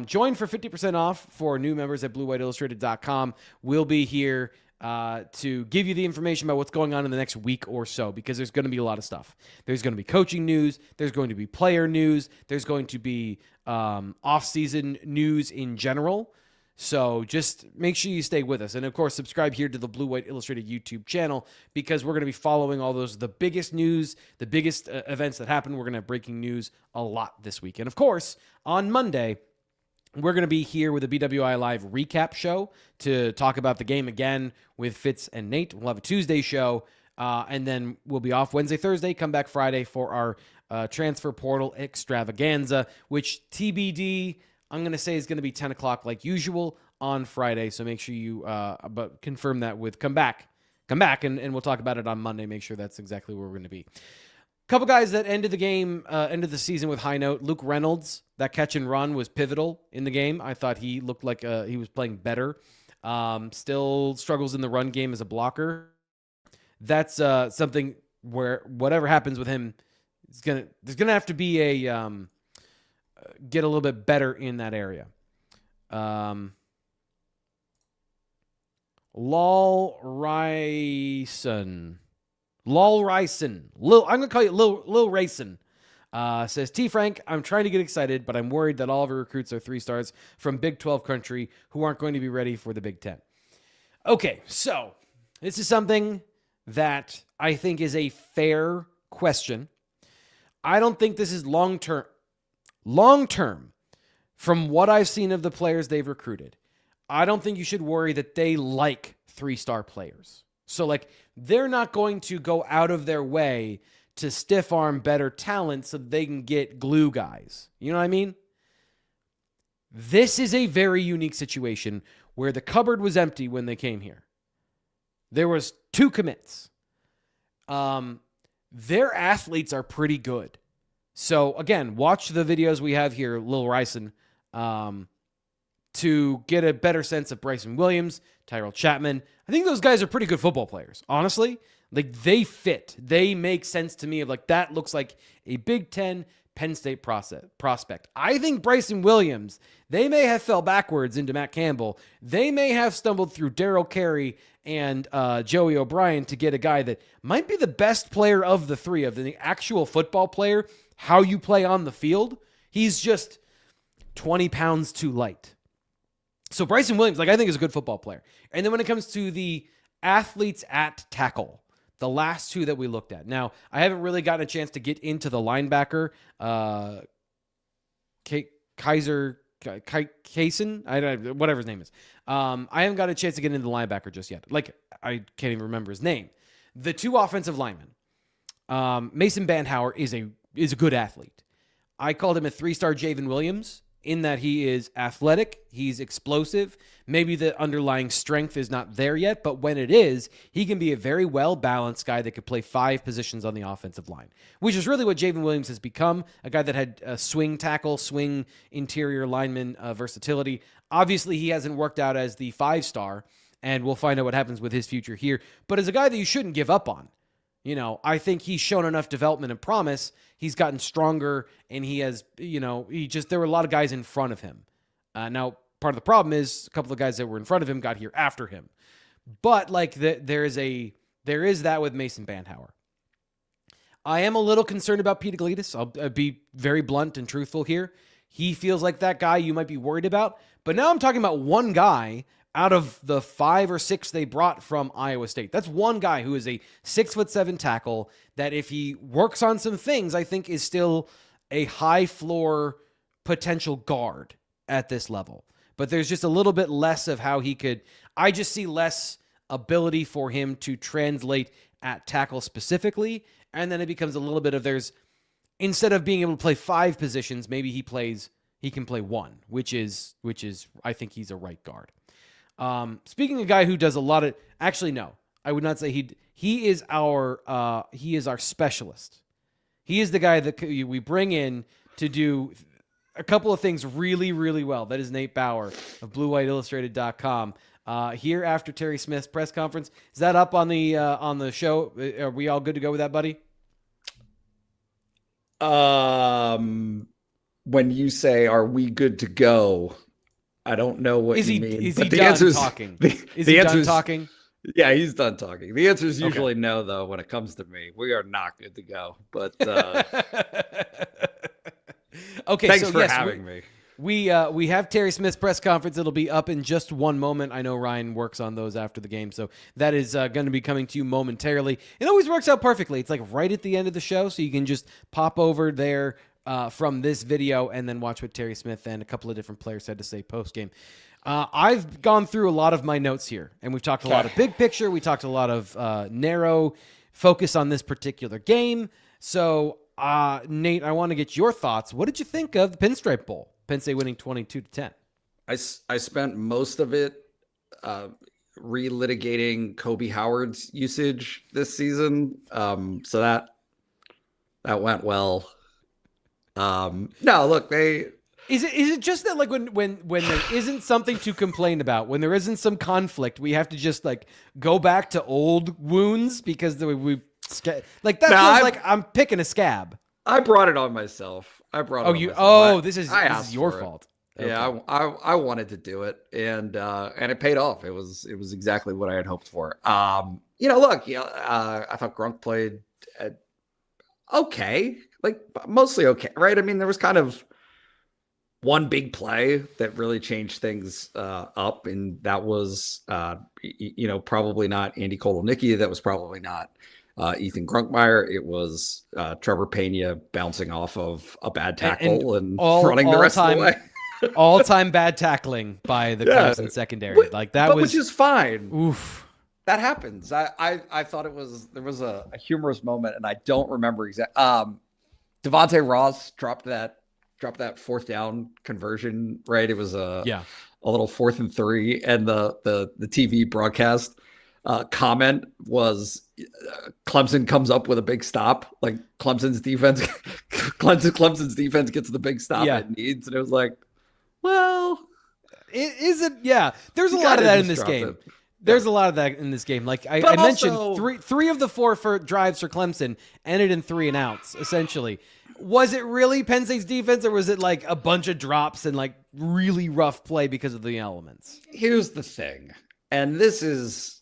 Join for 50% off for new members at BlueWhiteIllustrated.com. We'll be here to give you the information about what's going on in the next week or so, because there's going to be a lot of stuff. There's going to be coaching news. There's going to be player news. There's going to be off-season news in general. So just make sure you stay with us. And, of course, subscribe here to the Blue White Illustrated YouTube channel, because we're going to be following all the biggest news, the biggest events that happen. We're going to have breaking news a lot this week. And, of course, on Monday, we're going to be here with a BWI Live recap show to talk about the game again with Fitz and Nate. We'll have a Tuesday show, and then we'll be off Wednesday, Thursday, come back Friday for our transfer portal extravaganza, which TBD, I'm going to say is going to be 10 o'clock like usual on Friday. So make sure you but confirm that with come back, and we'll talk about it on Monday. Make sure that's exactly where we're going to be. Couple guys that ended the game, ended the season with high note. Luke Reynolds, that catch and run was pivotal in the game. I thought he looked like he was playing better Still struggles in the run game as a blocker. That's something where whatever happens with him, there's gonna have to be a get a little bit better in that area. Lol Ryson. I'm gonna call you Lil Rayson. Says T Frank, I'm trying to get excited, but I'm worried that all of our recruits are 3 stars from Big 12 country who aren't going to be ready for the Big 10. Okay, so this is something that I think is a fair question. I don't think this is long term. Long term, from what I've seen of the players they've recruited, I don't think you should worry that they like 3-star players. So, like, they're not going to go out of their way to stiff arm better talent so they can get glue guys. You know what I mean? This is a very unique situation where the cupboard was empty when they came here. There was 2 commits. Their athletes are pretty good. So, again, watch the videos we have here, Lil Ryson, to get a better sense of Bryson Williams, Tyrell Chapman. I think those guys are pretty good football players, honestly. Like, they fit. They make sense to me of, like, that looks like a Big Ten Penn State prospect. I think Bryson Williams, they may have fell backwards into Matt Campbell. They may have stumbled through Darryl Carey and Joey O'Brien to get a guy that might be the best player of the 3 of the actual football player, how you play on the field. He's just 20 pounds too light. So Bryson Williams, like, I think is a good football player. And then when it comes to the athletes at tackle, the last 2 that we looked at. Now, I haven't really gotten a chance to get into the linebacker, Kaysen, whatever his name is. I haven't got a chance to get into the linebacker just yet. Like, I can't even remember his name. The 2 offensive linemen. Mason Bandhauer is a good athlete. I called him a 3-star Javen Williams in that he is athletic, he's explosive. Maybe the underlying strength is not there yet, but when it is, he can be a very well-balanced guy that could play 5 positions on the offensive line, which is really what Javen Williams has become, a guy that had a swing tackle, swing interior lineman versatility. Obviously, he hasn't worked out as the 5-star, and we'll find out what happens with his future here, but as a guy that you shouldn't give up on. You know, I think he's shown enough development and promise. He's gotten stronger, and he has, there were a lot of guys in front of him. Now, part of the problem is a couple of guys that were in front of him got here after him. But, like, there is that with Mason Bandhauer. I am a little concerned about Pete Iglesias. I'll be very blunt and truthful here. He feels like that guy you might be worried about. But now I'm talking about one guy out of the 5 or 6 they brought from Iowa State. That's one guy who is a 6'7" tackle that, if he works on some things, I think is still a high floor potential guard at this level. But there's just a little bit less of how he could. I just see less ability for him to translate at tackle specifically. And then it becomes a little bit of instead of being able to play 5 positions, maybe he can play 1, which is I think he's a right guard. Speaking of a guy who does a lot of, actually, no, I would not say he is our specialist. He is the guy that we bring in to do a couple of things really, really well. That is Nate Bauer of BlueWhiteIllustrated.com. Here after Terry Smith's press conference, is that up on the show? Are we all good to go with that, buddy? When you say, "Are we good to go?" I don't know what you mean. Is he done talking? Is he done talking? Yeah, he's done talking. The answer is usually no, though, when it comes to me. We are not good to go. But okay, thanks for having me. We have Terry Smith's press conference. It'll be up in just one moment. I know Ryan works on those after the game, so that is going to be coming to you momentarily. It always works out perfectly. It's like right at the end of the show, so you can just pop over there from this video and then watch what Terry Smith and a couple of different players had to say post-game. I've gone through a lot of my notes here, and we've talked a lot of big picture. We talked a lot of narrow focus on this particular game. So, Nate, I want to get your thoughts. What did you think of the Pinstripe Bowl? Penn State winning 22-10. I spent most of it relitigating Kobe Howard's usage this season. So that went well. No, look, Is it just that like when there isn't something to complain about, when there isn't some conflict, we have to just like go back to old wounds because like that feels like I'm picking a scab. I brought it on myself. This is your fault. Okay. Yeah, I wanted to do it, and it paid off. It was exactly what I had hoped for. Look, I thought Grunk played okay, like mostly okay, right? I mean, there was kind of one big play that really changed things up, and that was probably not Andy Kolonicky. That was probably not Ethan Grunkmeyer. It was Trevor Pena bouncing off of a bad tackle and running the rest of the way. All-time bad tackling by the Clemson secondary. Like that which is fine. Oof. That happens. I thought there was a humorous moment, and I don't remember exactly. Devontae Ross dropped that fourth down conversion, right? It was a little 4th and 3, and the TV broadcast comment was Clemson comes up with a big stop, like Clemson's defense gets the big stop it needs, and it was like, well, there's a lot of that in this game. There's a lot of that in this game. Like I mentioned, three of the 4 drives for Clemson ended in 3 and outs, essentially. Was it really Penn State's defense, or was it like a bunch of drops and like really rough play because of the elements? Here's the thing, and this is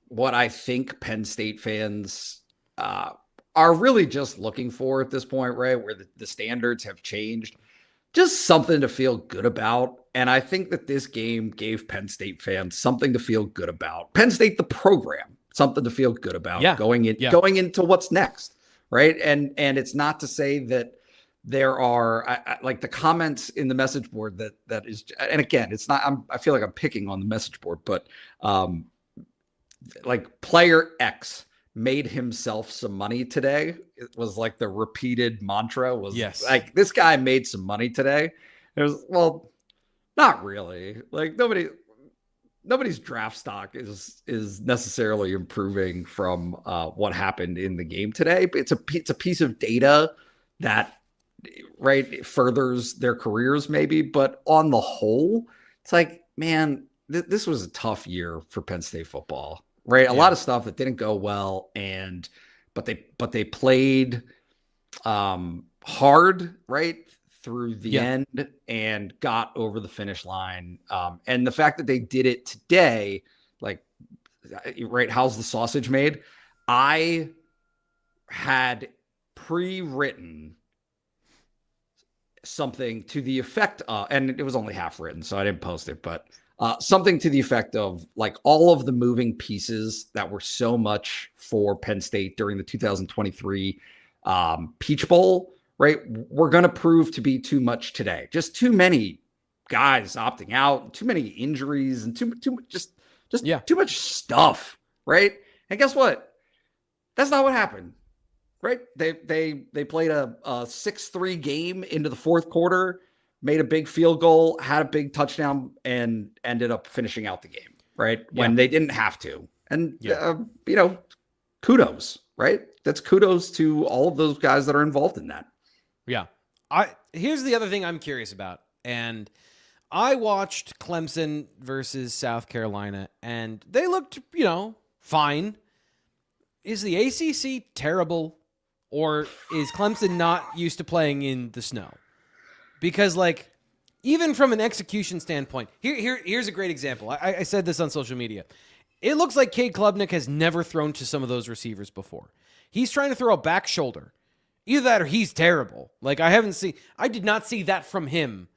what I think Penn State fans are really just looking for at this point, right? Where the standards have changed. Just something to feel good about. And I think that this game gave Penn State fans something to feel good about. Penn State, the program, something to feel good about going into what's next, right? And it's not to say that there are like the comments in the message board that is, and again, it's not, I feel like I'm picking on the message board, but like player X made himself some money today. It was like the repeated mantra was like, this guy made some money today. It was, well, not really. Like nobody's draft stock is necessarily improving from what happened in the game today. But it's a piece of data that furthers their careers maybe. But on the whole, it's like, man, this was a tough year for Penn State football. Right. A lot of stuff that didn't go well. But they played hard, right, through the end and got over the finish line. And the fact that they did it today, like, right, how's the sausage made? I had pre-written something to the effect of, and it was only half written, so I didn't post it, but something to the effect of like all of the moving pieces that were so much for Penn State during the 2023 Peach Bowl, right? We're going to prove to be too much today. Just too many guys opting out, too many injuries, and too much stuff, right? And guess what? That's not what happened, right? They played a 6-3 game into the fourth quarter, made a big field goal, had a big touchdown, and ended up finishing out the game, right? When they didn't have to. And, kudos, right? That's kudos to all of those guys that are involved in that. Yeah. Here's the other thing I'm curious about. And I watched Clemson versus South Carolina, and they looked, fine. Is the ACC terrible, or is Clemson not used to playing in the snow? Because, like, even from an execution standpoint, here's a great example. I said this on social media. It looks like Cade Klubnik has never thrown to some of those receivers before. He's trying to throw a back shoulder. Either that or he's terrible. Like, I did not see that from him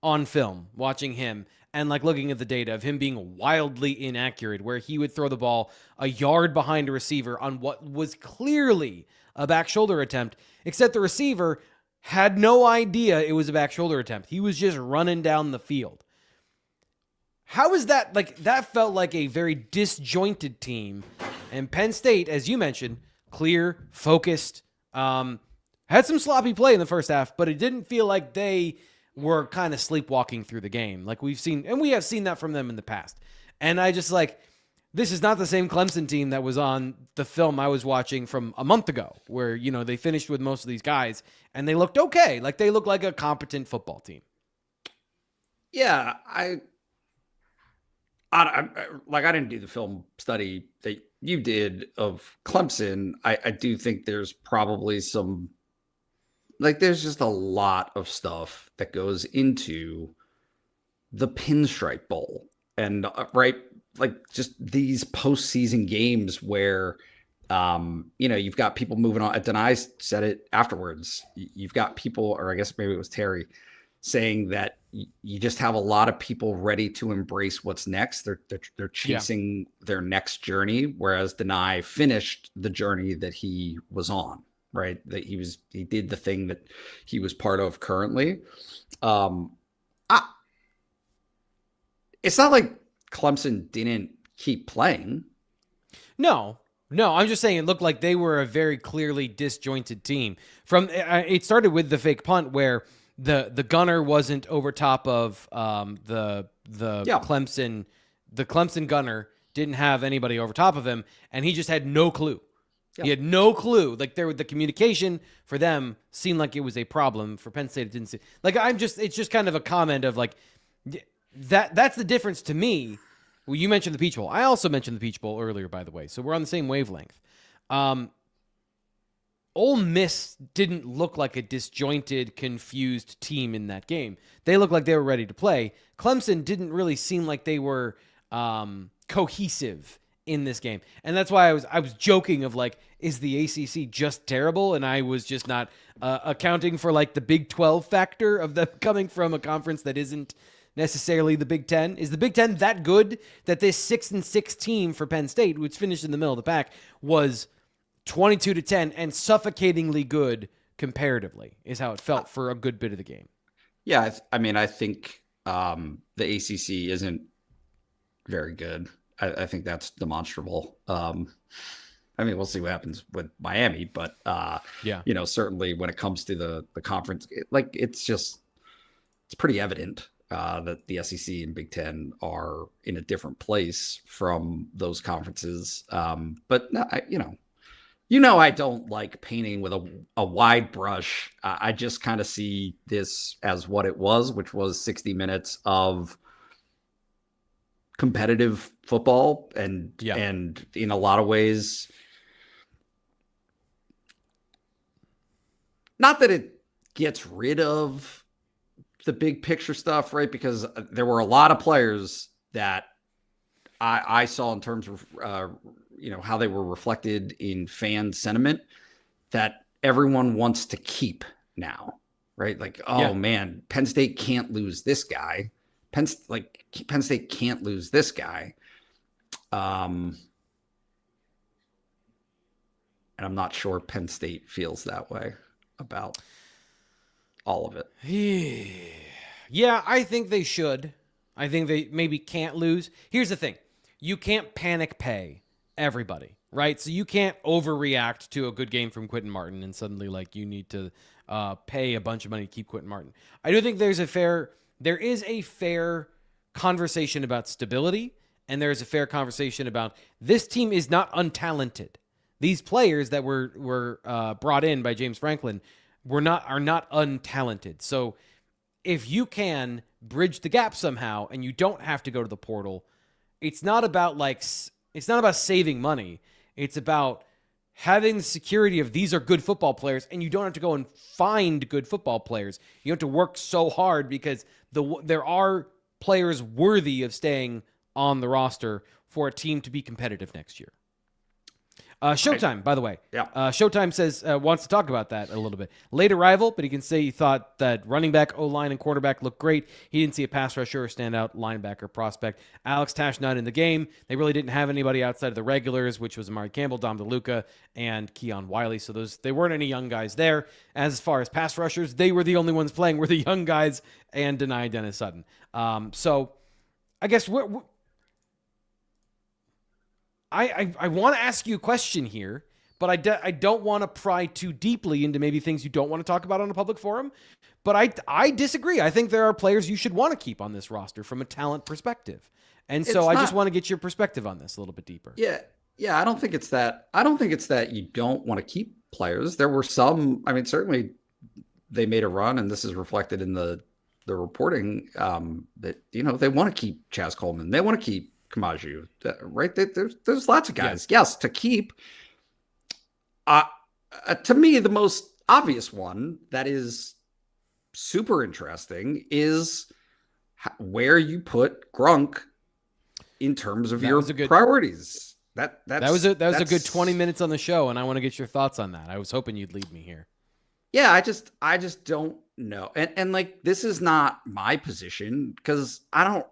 on film, watching him and, like, looking at the data of him being wildly inaccurate, where he would throw the ball a yard behind a receiver on what was clearly a back shoulder attempt, except the receiver had no idea it was a back shoulder attempt. He was just running down the field. How is that? Like, that felt like a very disjointed team. And Penn State, as you mentioned, clear, focused, had some sloppy play in the first half, but it didn't feel like they were kind of sleepwalking through the game like we've seen. And we have seen that from them in the past. And I just this is not the same Clemson team that was on the film I was watching from a month ago, where, they finished with most of these guys and they looked okay. Like, they looked like a competent football team. Yeah, I didn't do the film study that you did of Clemson. I do think there's probably some, like, there's just a lot of stuff that goes into the Pinstripe Bowl. And right, like, just these postseason games where, you've got people moving on. Nittany said it afterwards. You've got people, or I guess maybe it was Terry, saying that you just have a lot of people ready to embrace what's next. They're chasing their next journey, whereas Nittany finished the journey that he was on. Right, that he did the thing that he was part of currently. It's not like Clemson didn't keep playing. No, I'm just saying it looked like they were a very clearly disjointed team. It started with the fake punt where the gunner wasn't over top of the Clemson. The Clemson gunner didn't have anybody over top of him, and he just had no clue. He had no clue. Like, the communication for them seemed like it was a problem. For Penn State, it didn't seem like. It's just kind of a comment of like that's the difference to me. Well, you mentioned the Peach Bowl. I also mentioned the Peach Bowl earlier, by the way. So we're on the same wavelength. Ole Miss didn't look like a disjointed, confused team in that game. They looked like they were ready to play. Clemson didn't really seem like they were cohesive in this game. And that's why I was joking of like, is the ACC just terrible? And I was just not accounting for like the Big 12 factor of them coming from a conference that isn't necessarily the Big 10. Is the Big 10 that good that this 6-6 team for Penn State, which finished in the middle of the pack, was 22-10 and suffocatingly good comparatively, is how it felt for a good bit of the game. Yeah, I think the ACC isn't very good. I think that's demonstrable. We'll see what happens with Miami, but certainly when it comes to the conference, it's pretty evident that the SEC and Big Ten are in a different place from those conferences. But I don't like painting with a wide brush. I just kind of see this as what it was, which was 60 minutes of competitive football, and in a lot of ways, not that it gets rid of the big picture stuff, right? Because there were a lot of players that I saw in terms of how they were reflected in fan sentiment that everyone wants to keep now, right? Like, man, Penn State can't lose this guy. Penn State can't lose this guy. And I'm not sure Penn State feels that way about all of it. Yeah, I think they should. I think they maybe can't lose. Here's the thing. You can't panic pay everybody, right? So you can't overreact to a good game from Quentin Martin and suddenly you need to pay a bunch of money to keep Quentin Martin. I do think there is a fair conversation about stability, and there is a fair conversation about this team is not untalented. These players that were brought in by James Franklin are not untalented. So if you can bridge the gap somehow and you don't have to go to the portal, it's not about saving money. It's about having the security of these are good football players, and you don't have to go and find good football players. You have to work so hard because there are players worthy of staying on the roster for a team to be competitive next year. Showtime, by the way. Yeah. Showtime says wants to talk about that a little bit. Late arrival, but he can say he thought that running back, O-line, and quarterback looked great. He didn't see a pass rusher or standout linebacker prospect. Alex Tash not in the game. They really didn't have anybody outside of the regulars, which was Matt Campbell, Dom DeLuca, and Keon Wiley. So they weren't any young guys there. As far as pass rushers, they were the only ones playing were the young guys and Denai Dennis Sutton. So I guess I want to ask you a question here, but I don't want to pry too deeply into maybe things you don't want to talk about on a public forum. But I disagree. I think there are players you should want to keep on this roster from a talent perspective. And so I just want to get your perspective on this a little bit deeper. Yeah. Yeah. I don't think it's that you don't want to keep players. There were some, certainly they made a run, and this is reflected in the the reporting that they want to keep Chaz Coleman, they want to keep Kamaju, right? There's lots of guys, yes, to keep. To me, the most obvious one that is super interesting is where you put Grunk in terms of your priorities. That was a good 20 minutes on the show, and I want to get your thoughts on that. I was hoping you'd lead me here. Yeah, I just don't know. And like, this is not my position because I don't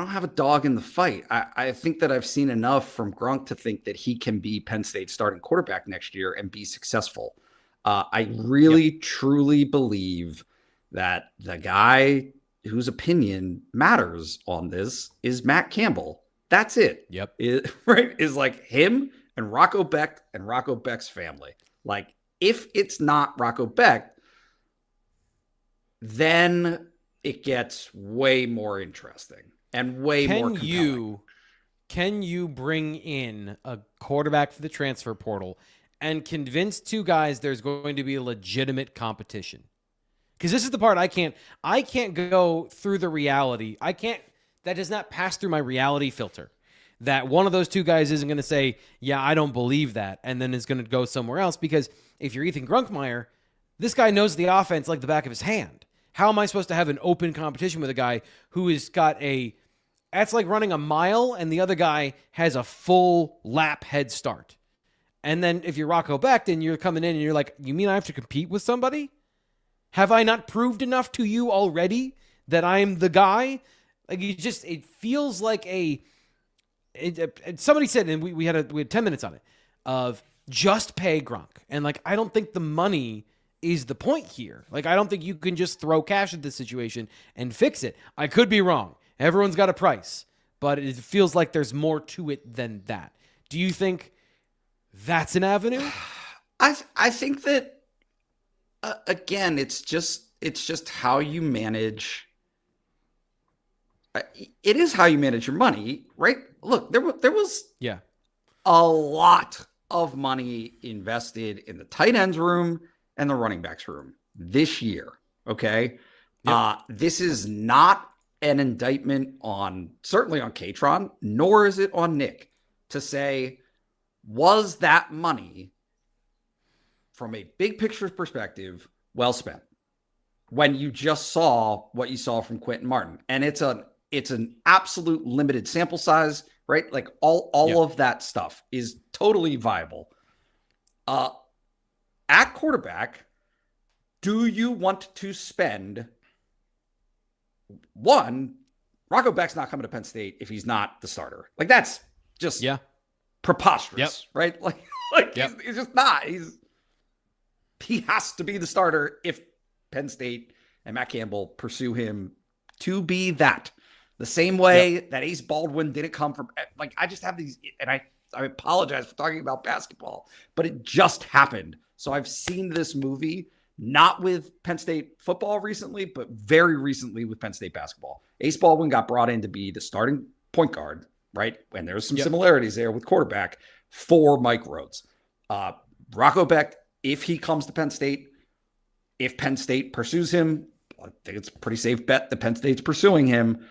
have a dog in the fight. I think that I've seen enough from Grunk to think that he can be Penn State's starting quarterback next year and be successful. I really, truly believe that the guy whose opinion matters on this is Matt Campbell. That's it. Yep. Is like him and Rocco Becht and Rocco Becht's family. Like, if it's not Rocco Becht, then it gets way more interesting and way more compelling. Can you bring in a quarterback for the transfer portal and convince two guys there's going to be a legitimate competition? Because this is the part I can't go through the reality. That does not pass through my reality filter. That one of those two guys isn't going to say, yeah, I don't believe that, and then is going to go somewhere else. Because if you're Ethan Grunkmeyer, this guy knows the offense like the back of his hand. How am I supposed to have an open competition with a guy who has got that's like running a mile and the other guy has a full lap head start? And then if you're Rocco Becht and you're coming in and you're like, you mean I have to compete with somebody? Have I not proved enough to you already that I'm the guy? Like, it feels like somebody said, and we had 10 minutes on it, of just pay Gronk. And like, I don't think the money is the point here. Like, I don't think you can just throw cash at this situation and fix it. I could be wrong. Everyone's got a price, but it feels like there's more to it than that. Do you think that's an avenue? I think that, again, it's just how you manage. It is how you manage your money, right? Look, there was a lot of money invested in the tight ends room and the running backs room this year. Okay. Yep. This is not an indictment certainly on Katron, nor is it on Nick to say, was that money from a big picture perspective well spent when you just saw what you saw from Quentin Martin? And it's an absolute limited sample size, right? Like all of that stuff is totally viable. At quarterback, do you want to spend one? Rocco Becht's not coming to Penn State if he's not the starter. Like, that's just preposterous, right? Like he's just not. He has to be the starter if Penn State and Matt Campbell pursue him to be that. The same way that Ace Baldwin didn't come from, like, I just have these, and I apologize for talking about basketball, but it just happened. So I've seen this movie, not with Penn State football recently, but very recently with Penn State basketball. Ace Baldwin got brought in to be the starting point guard, right? And there's some similarities there with quarterback for Mike Rhodes. Rocco Becht, if he comes to Penn State, if Penn State pursues him, I think it's a pretty safe bet that Penn State's pursuing him.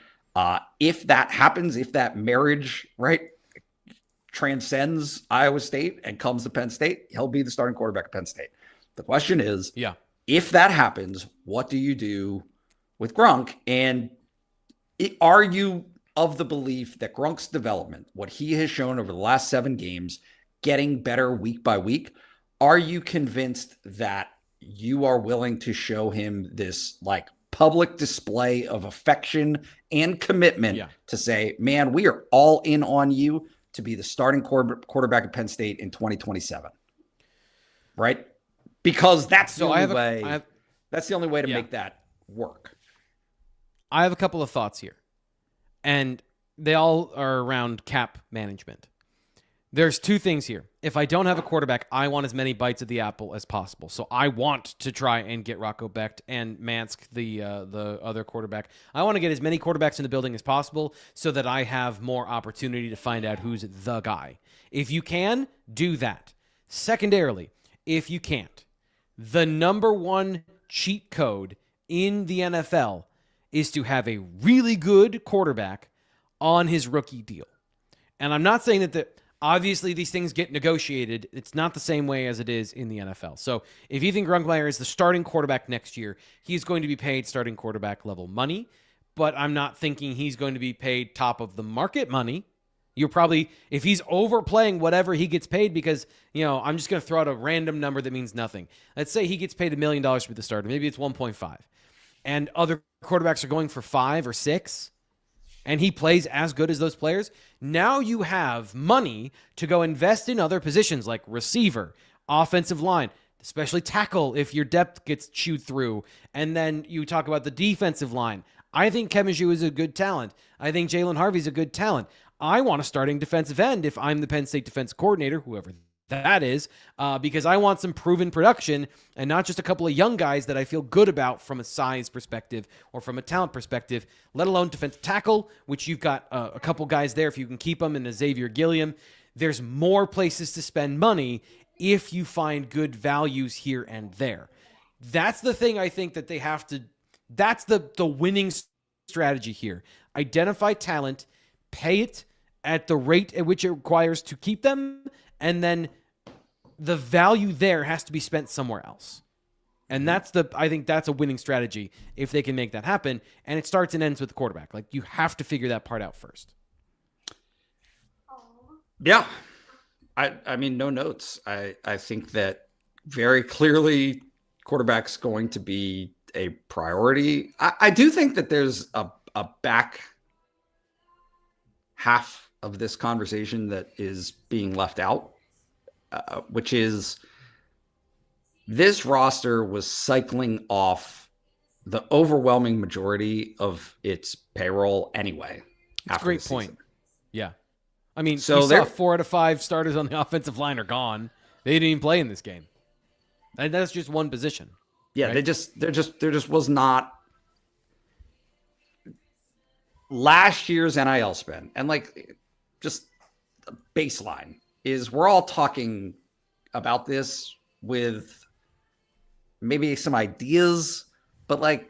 If that happens, if that marriage, right, transcends Iowa State and comes to Penn State, he'll be the starting quarterback at Penn State. The question is, if that happens, what do you do with Gronk? And are you of the belief that Gronk's development, what he has shown over the last 7 games, getting better week by week, are you convinced that you are willing to show him this, like, public display of affection and commitment to say, man, we are all in on you to be the starting quarterback at Penn State in 2027, right? Because that's the only way. That's the only way to make that work. I have a couple of thoughts here, and they all are around cap management. There's 2 things here. If I don't have a quarterback, I want as many bites of the apple as possible. So I want to try and get Rocco Becht and Mansk, the other quarterback. I want to get as many quarterbacks in the building as possible so that I have more opportunity to find out who's the guy. If you can, do that. Secondarily, if you can't, the number one cheat code in the NFL is to have a really good quarterback on his rookie deal. And I'm not saying that obviously these things get negotiated. It's not the same way as it is in the NFL. So if you think Grunkemeyer is the starting quarterback next year, he's going to be paid starting quarterback level money. But I'm not thinking he's going to be paid top of the market money. You're probably, if he's overplaying whatever he gets paid, because, I'm just going to throw out a random number that means nothing. Let's say he gets paid $1 million for the starter. Maybe it's 1.5. And other quarterbacks are going for 5 or 6. And he plays as good as those players. Now you have money to go invest in other positions like receiver, offensive line, especially tackle if your depth gets chewed through. And then you talk about the defensive line. I think Kevin Zhu is a good talent. I think Jalen Harvey's a good talent. I want a starting defensive end if I'm the Penn State defense coordinator, whoever that is, because I want some proven production and not just a couple of young guys that I feel good about from a size perspective or from a talent perspective, let alone defensive tackle, which you've got a couple guys there if you can keep them, in Xavier Gilliam. There's more places to spend money if you find good values here and there. That's the thing I think that they have to, that's the winning strategy here. Identify talent, pay it at the rate at which it requires to keep them, and then the value there has to be spent somewhere else. And I think that's a winning strategy if they can make that happen. And it starts and ends with the quarterback. Like, you have to figure that part out first. Yeah. I mean, no notes. I think that very clearly quarterback's going to be a priority. I do think that there's a back half of this conversation that is being left out, which is this roster was cycling off the overwhelming majority of its payroll anyway. That's a great point. Yeah. I mean, so you saw 4 out of 5 starters on the offensive line are gone. They didn't even play in this game. And that's just one position. Yeah, right? there just was not last year's NIL spend. And just the baseline is we're all talking about this with maybe some ideas, but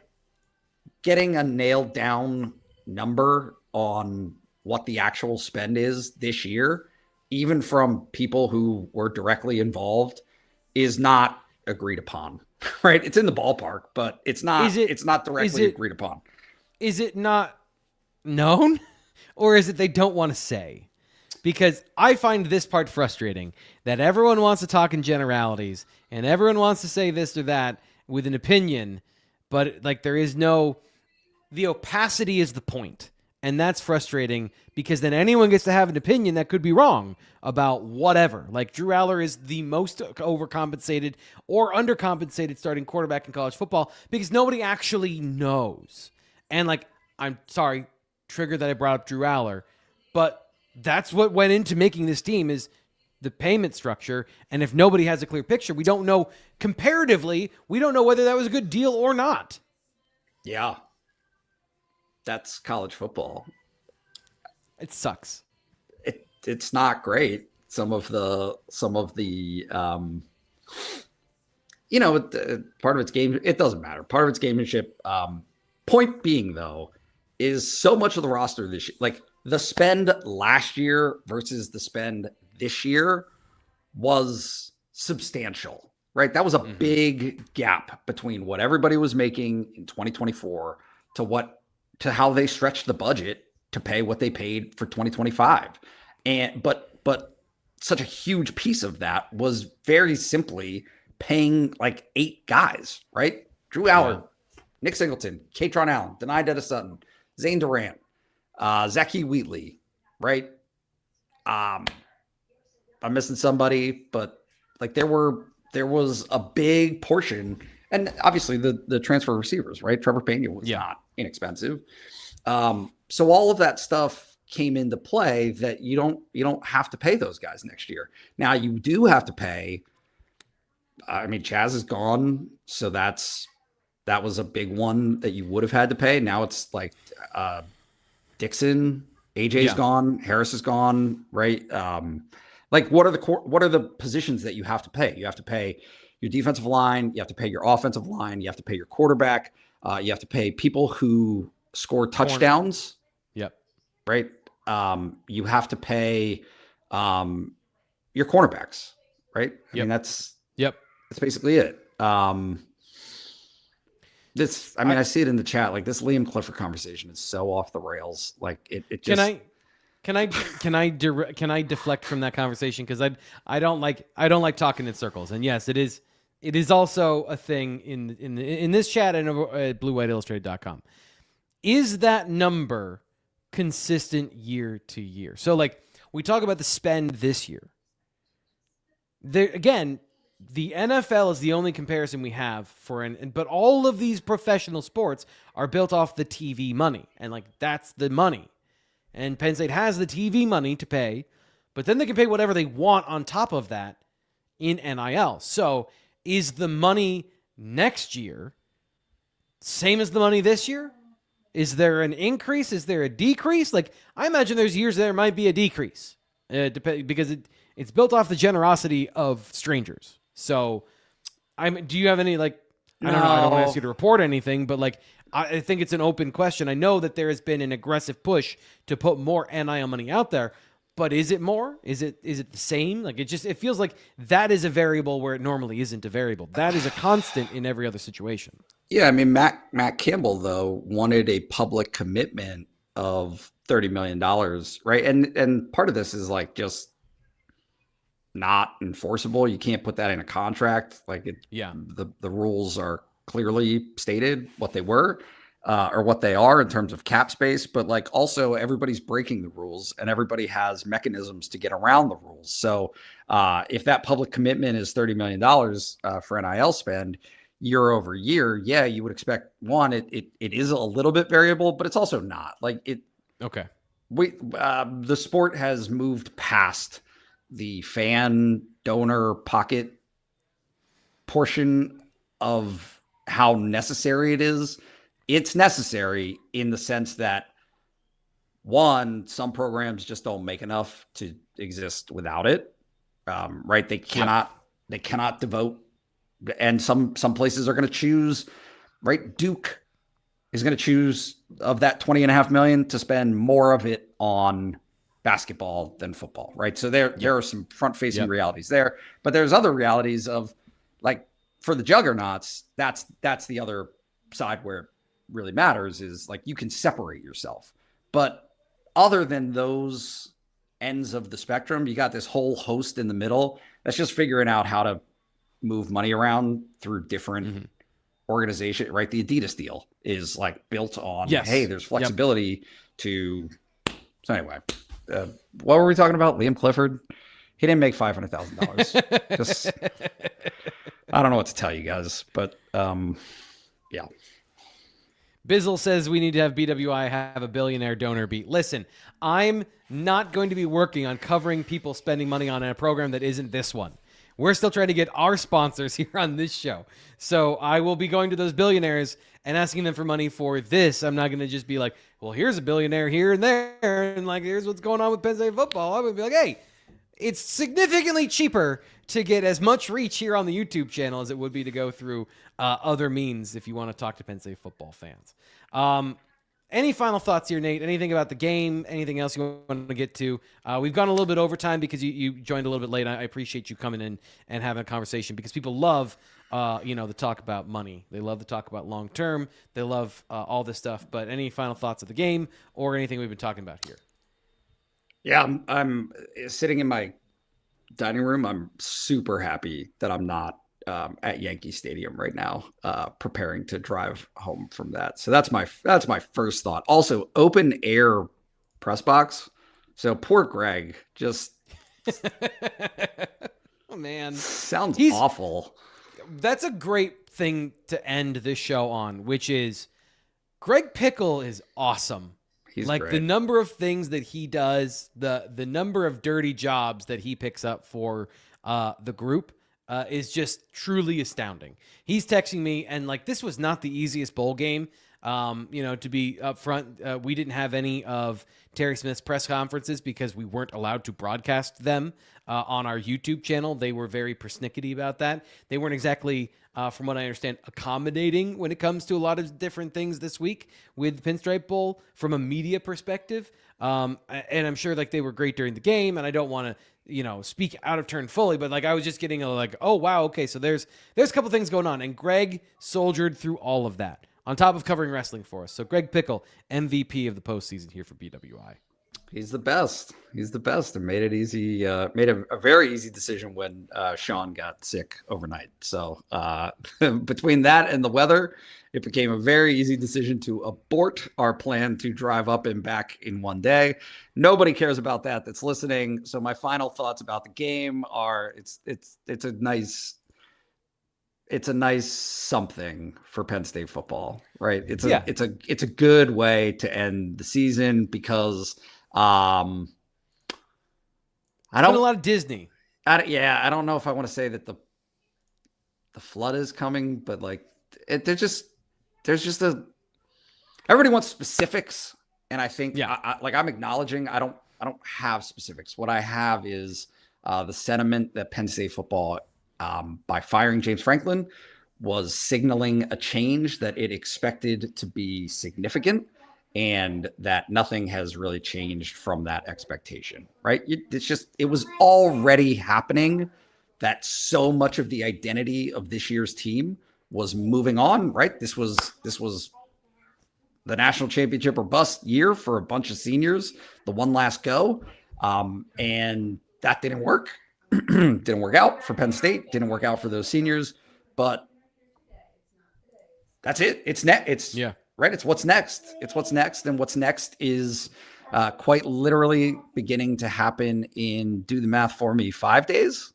getting a nailed down number on what the actual spend is this year, even from people who were directly involved, is not agreed upon, right? It's in the ballpark, but it's not directly agreed upon. Is it not known, or is it they don't want to say? Because I find this part frustrating, that everyone wants to talk in generalities and everyone wants to say this or that with an opinion, but there is the opacity is the point. And that's frustrating, because then anyone gets to have an opinion that could be wrong about whatever. Drew Aller is the most overcompensated or undercompensated starting quarterback in college football because nobody actually knows. And I'm sorry, trigger that I brought up Drew Aller, but that's what went into making this team is the payment structure. And if nobody has a clear picture, we don't know comparatively, we don't know whether that was a good deal or not. Yeah. That's college football. It sucks. It's not great. Some of the part of its game, it doesn't matter. Part of its gamemanship. Point being, though, is so much of the roster this year, the spend last year versus the spend this year was substantial, right? That was a big gap between what everybody was making in 2024 to how they stretched the budget to pay what they paid for 2025. But such a huge piece of that was very simply paying 8 guys, right? Drew Aller, Nick Singleton, Katron Allen, Denai Dennis-Sutton, Zane Durant, Zachy Wheatley, right? I'm missing somebody, but there was a big portion, and obviously the transfer receivers, right? Trevor Pena was not inexpensive. So all of that stuff came into play that you don't have to pay those guys next year. Now you do have to pay. I mean, Chaz is gone, so that was a big one that you would have had to pay. Now it's Dixon, AJ's gone, Harris is gone, right? What are the positions that you have to pay? You have to pay your defensive line, you have to pay your offensive line, you have to pay your quarterback. You have to pay people who score touchdowns. Yep. Right. You have to pay your cornerbacks. Right. I mean, that's basically it. I see it in the chat. Like, this Liam Clifford conversation is so off the rails. Like, it just. Can I deflect from that conversation? Because I don't like talking in circles. And yes, it is also a thing in this chat and over at BlueWhiteIllustrated.com. Is that number consistent year to year? So, like, we talk about the spend this year. There again, the NFL is the only comparison we have but all of these professional sports are built off the TV money, and like that's the money. And Penn State has the TV money to pay, but then they can pay whatever they want on top of that in NIL. So, is the money next year same as the money this year? Is there an increase? Is there a decrease? Like, I imagine there's years there might be a decrease because it's built off the generosity of strangers. So, do you have any, like, I don't know, I don't want to ask you to report anything, but like, I think it's an open question. I know that there has been an aggressive push to put more NIL money out there, but is it more? Is it the same? Like, it feels like that is a variable where it normally isn't a variable. That is a constant in every other situation. Yeah, I mean, Matt Campbell, though, wanted a public commitment of $30 million, right? And part of this is like just not enforceable. You can't put that in a contract. Like, the rules are clearly stated what they were or what they are in terms of cap space, but like also everybody's breaking the rules and everybody has mechanisms to get around the rules. So if that public commitment is $30 million for NIL spend year over year, yeah, you would expect it is a little bit variable, but it's also not like it. Okay. The sport has moved past the fan donor pocket portion of how necessary it is. It's necessary in the sense that, one, some programs just don't make enough to exist without it. Right? They cannot devote, and some places are going to choose, right? Duke is going to choose of that $20.5 million to spend more of it on basketball than football, right? So there are some front-facing realities there, but there's other realities of, like, for the juggernauts, that's the other side where it really matters, is like you can separate yourself. But other than those ends of the spectrum, you got this whole host in the middle that's just figuring out how to move money around through different organization, right? The Adidas deal is like built on, hey, there's flexibility to. So anyway, what were we talking about? Liam Clifford. He didn't make $500,000. Just, I don't know what to tell you guys, but yeah. Bizzle says we need to have BWI have a billionaire donor beat. Listen, I'm not going to be working on covering people spending money on a program that isn't this one. We're still trying to get our sponsors here on this show. So I will be going to those billionaires and asking them for money for this. I'm not going to just be like, well, here's a billionaire here and there, and like, here's what's going on with Penn State football. I would be like, hey, it's significantly cheaper to get as much reach here on the YouTube channel as it would be to go through other means if you want to talk to Penn State football fans. Any final thoughts here, Nate? Anything about the game? Anything else you want to get to? We've gone a little bit over time because you joined a little bit late. I appreciate you coming in and having a conversation because people love, to talk about money. They love to talk about long term. They love all this stuff. But any final thoughts of the game or anything we've been talking about here? Yeah, I'm sitting in my dining room. I'm super happy that I'm not at Yankee Stadium right now, preparing to drive home from that. So that's my first thought. Also, open air press box. So poor Greg, just oh man, sounds awful. That's a great thing to end this show on, which is Greg Pickle is awesome. He's like great. The number of things that he does, the number of dirty jobs that he picks up for the group is just truly astounding. He's texting me, and like this was not the easiest bowl game. To be upfront, we didn't have any of Terry Smith's press conferences because we weren't allowed to broadcast them on our YouTube channel. They were very persnickety about that. They weren't exactly, from what I understand, accommodating when it comes to a lot of different things this week with the Pinstripe Bowl from a media perspective. And I'm sure like they were great during the game, and I don't want to, speak out of turn fully, but like I was just getting oh wow, okay, so there's a couple things going on, and Greg soldiered through all of that on top of covering wrestling for us. So Greg Pickle, MVP of the postseason here for BWI. He's the best. He's the best, and made it easy. Made a very easy decision when Sean got sick overnight. So between that and the weather, it became a very easy decision to abort our plan to drive up and back in one day. Nobody cares about that that's listening. So my final thoughts about the game are: it's a nice something for Penn State football, right? It's a good way to end the season because I don't a lot of Disney. I don't know if I want to say that the flood is coming, but like there's just everybody wants specifics, and I think I'm acknowledging I don't have specifics. What I have is the sentiment that Penn State football, by firing James Franklin, was signaling a change that it expected to be significant, and that nothing has really changed from that expectation, right? It was already happening that so much of the identity of this year's team was moving on, right? This was the national championship or bust year for a bunch of seniors, the one last go. And that didn't work. Didn't work out for Penn State, didn't work out for those seniors, but that's it. Right. It's what's next. And what's next is quite literally beginning to happen in, do the math for me, 5 days.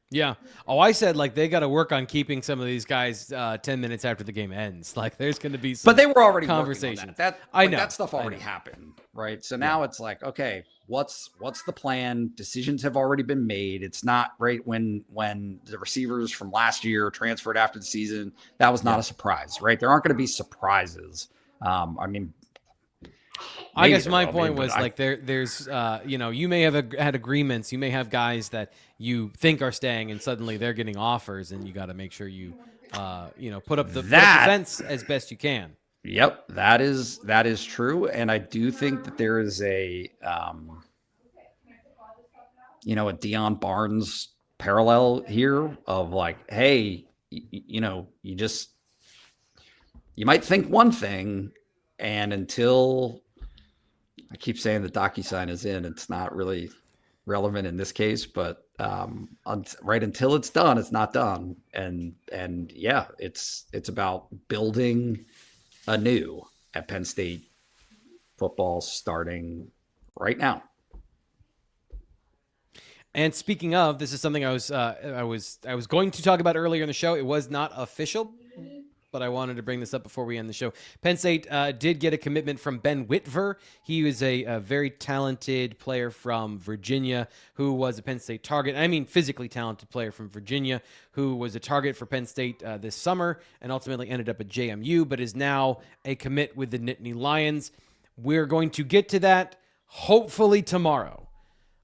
Yeah. Oh, I said like they got to work on keeping some of these guys 10 minutes after the game ends. Like there's going to be some but they were already conversation. I know that stuff already happened, right? So now it's like, okay, what's the plan? Decisions have already been made. It's not right when the receivers from last year transferred after the season. That was not a surprise, right? There aren't going to be surprises. I guess my point was there's you may have had agreements. You may have guys that you think are staying, and suddenly they're getting offers, and you got to make sure you put up the fence as best you can. Yep, that is true, and I do think that there is a Deion Barnes parallel here of like, hey, you might think one thing, and until I keep saying the DocuSign is in, it's not really relevant in this case, but right until it's done, it's not done. And yeah, it's about building anew at Penn State football starting right now. And speaking of, this is something I was going to talk about earlier in the show. It was not official, but I wanted to bring this up before we end the show. Penn State did get a commitment from Ben Whitver. He was a very talented player from Virginia who was a Penn State target. I mean, physically talented player from Virginia who was a target for Penn State this summer and ultimately ended up at JMU, but is now a commit with the Nittany Lions. We're going to get to that hopefully tomorrow.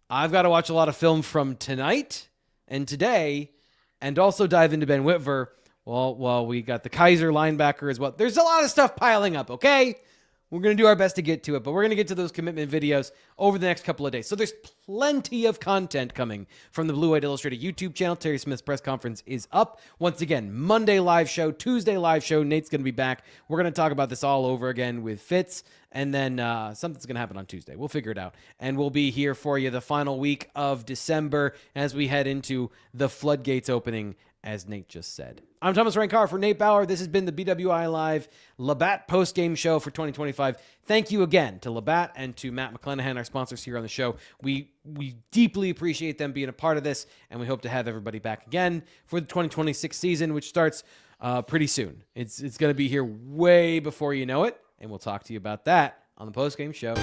I've got to watch a lot of film from tonight and today and also dive into Ben Whitver. Well, we got the Kaiser linebacker as well. There's a lot of stuff piling up, okay? We're going to do our best to get to it, but we're going to get to those commitment videos over the next couple of days. So there's plenty of content coming from the Blue White Illustrated YouTube channel. Terry Smith's press conference is up. Once again, Monday live show, Tuesday live show. Nate's going to be back. We're going to talk about this all over again with Fitz, and then something's going to happen on Tuesday. We'll figure it out, and we'll be here for you the final week of December as we head into the floodgates opening, as Nate just said. I'm Thomas Rankar for Nate Bauer. This has been the BWI Live Labatt Postgame Show for 2025. Thank you again to Labatt and to Matt McClanahan, our sponsors here on the show. We deeply appreciate them being a part of this, and we hope to have everybody back again for the 2026 season, which starts pretty soon. It's going to be here way before you know it, and we'll talk to you about that on the Postgame Show.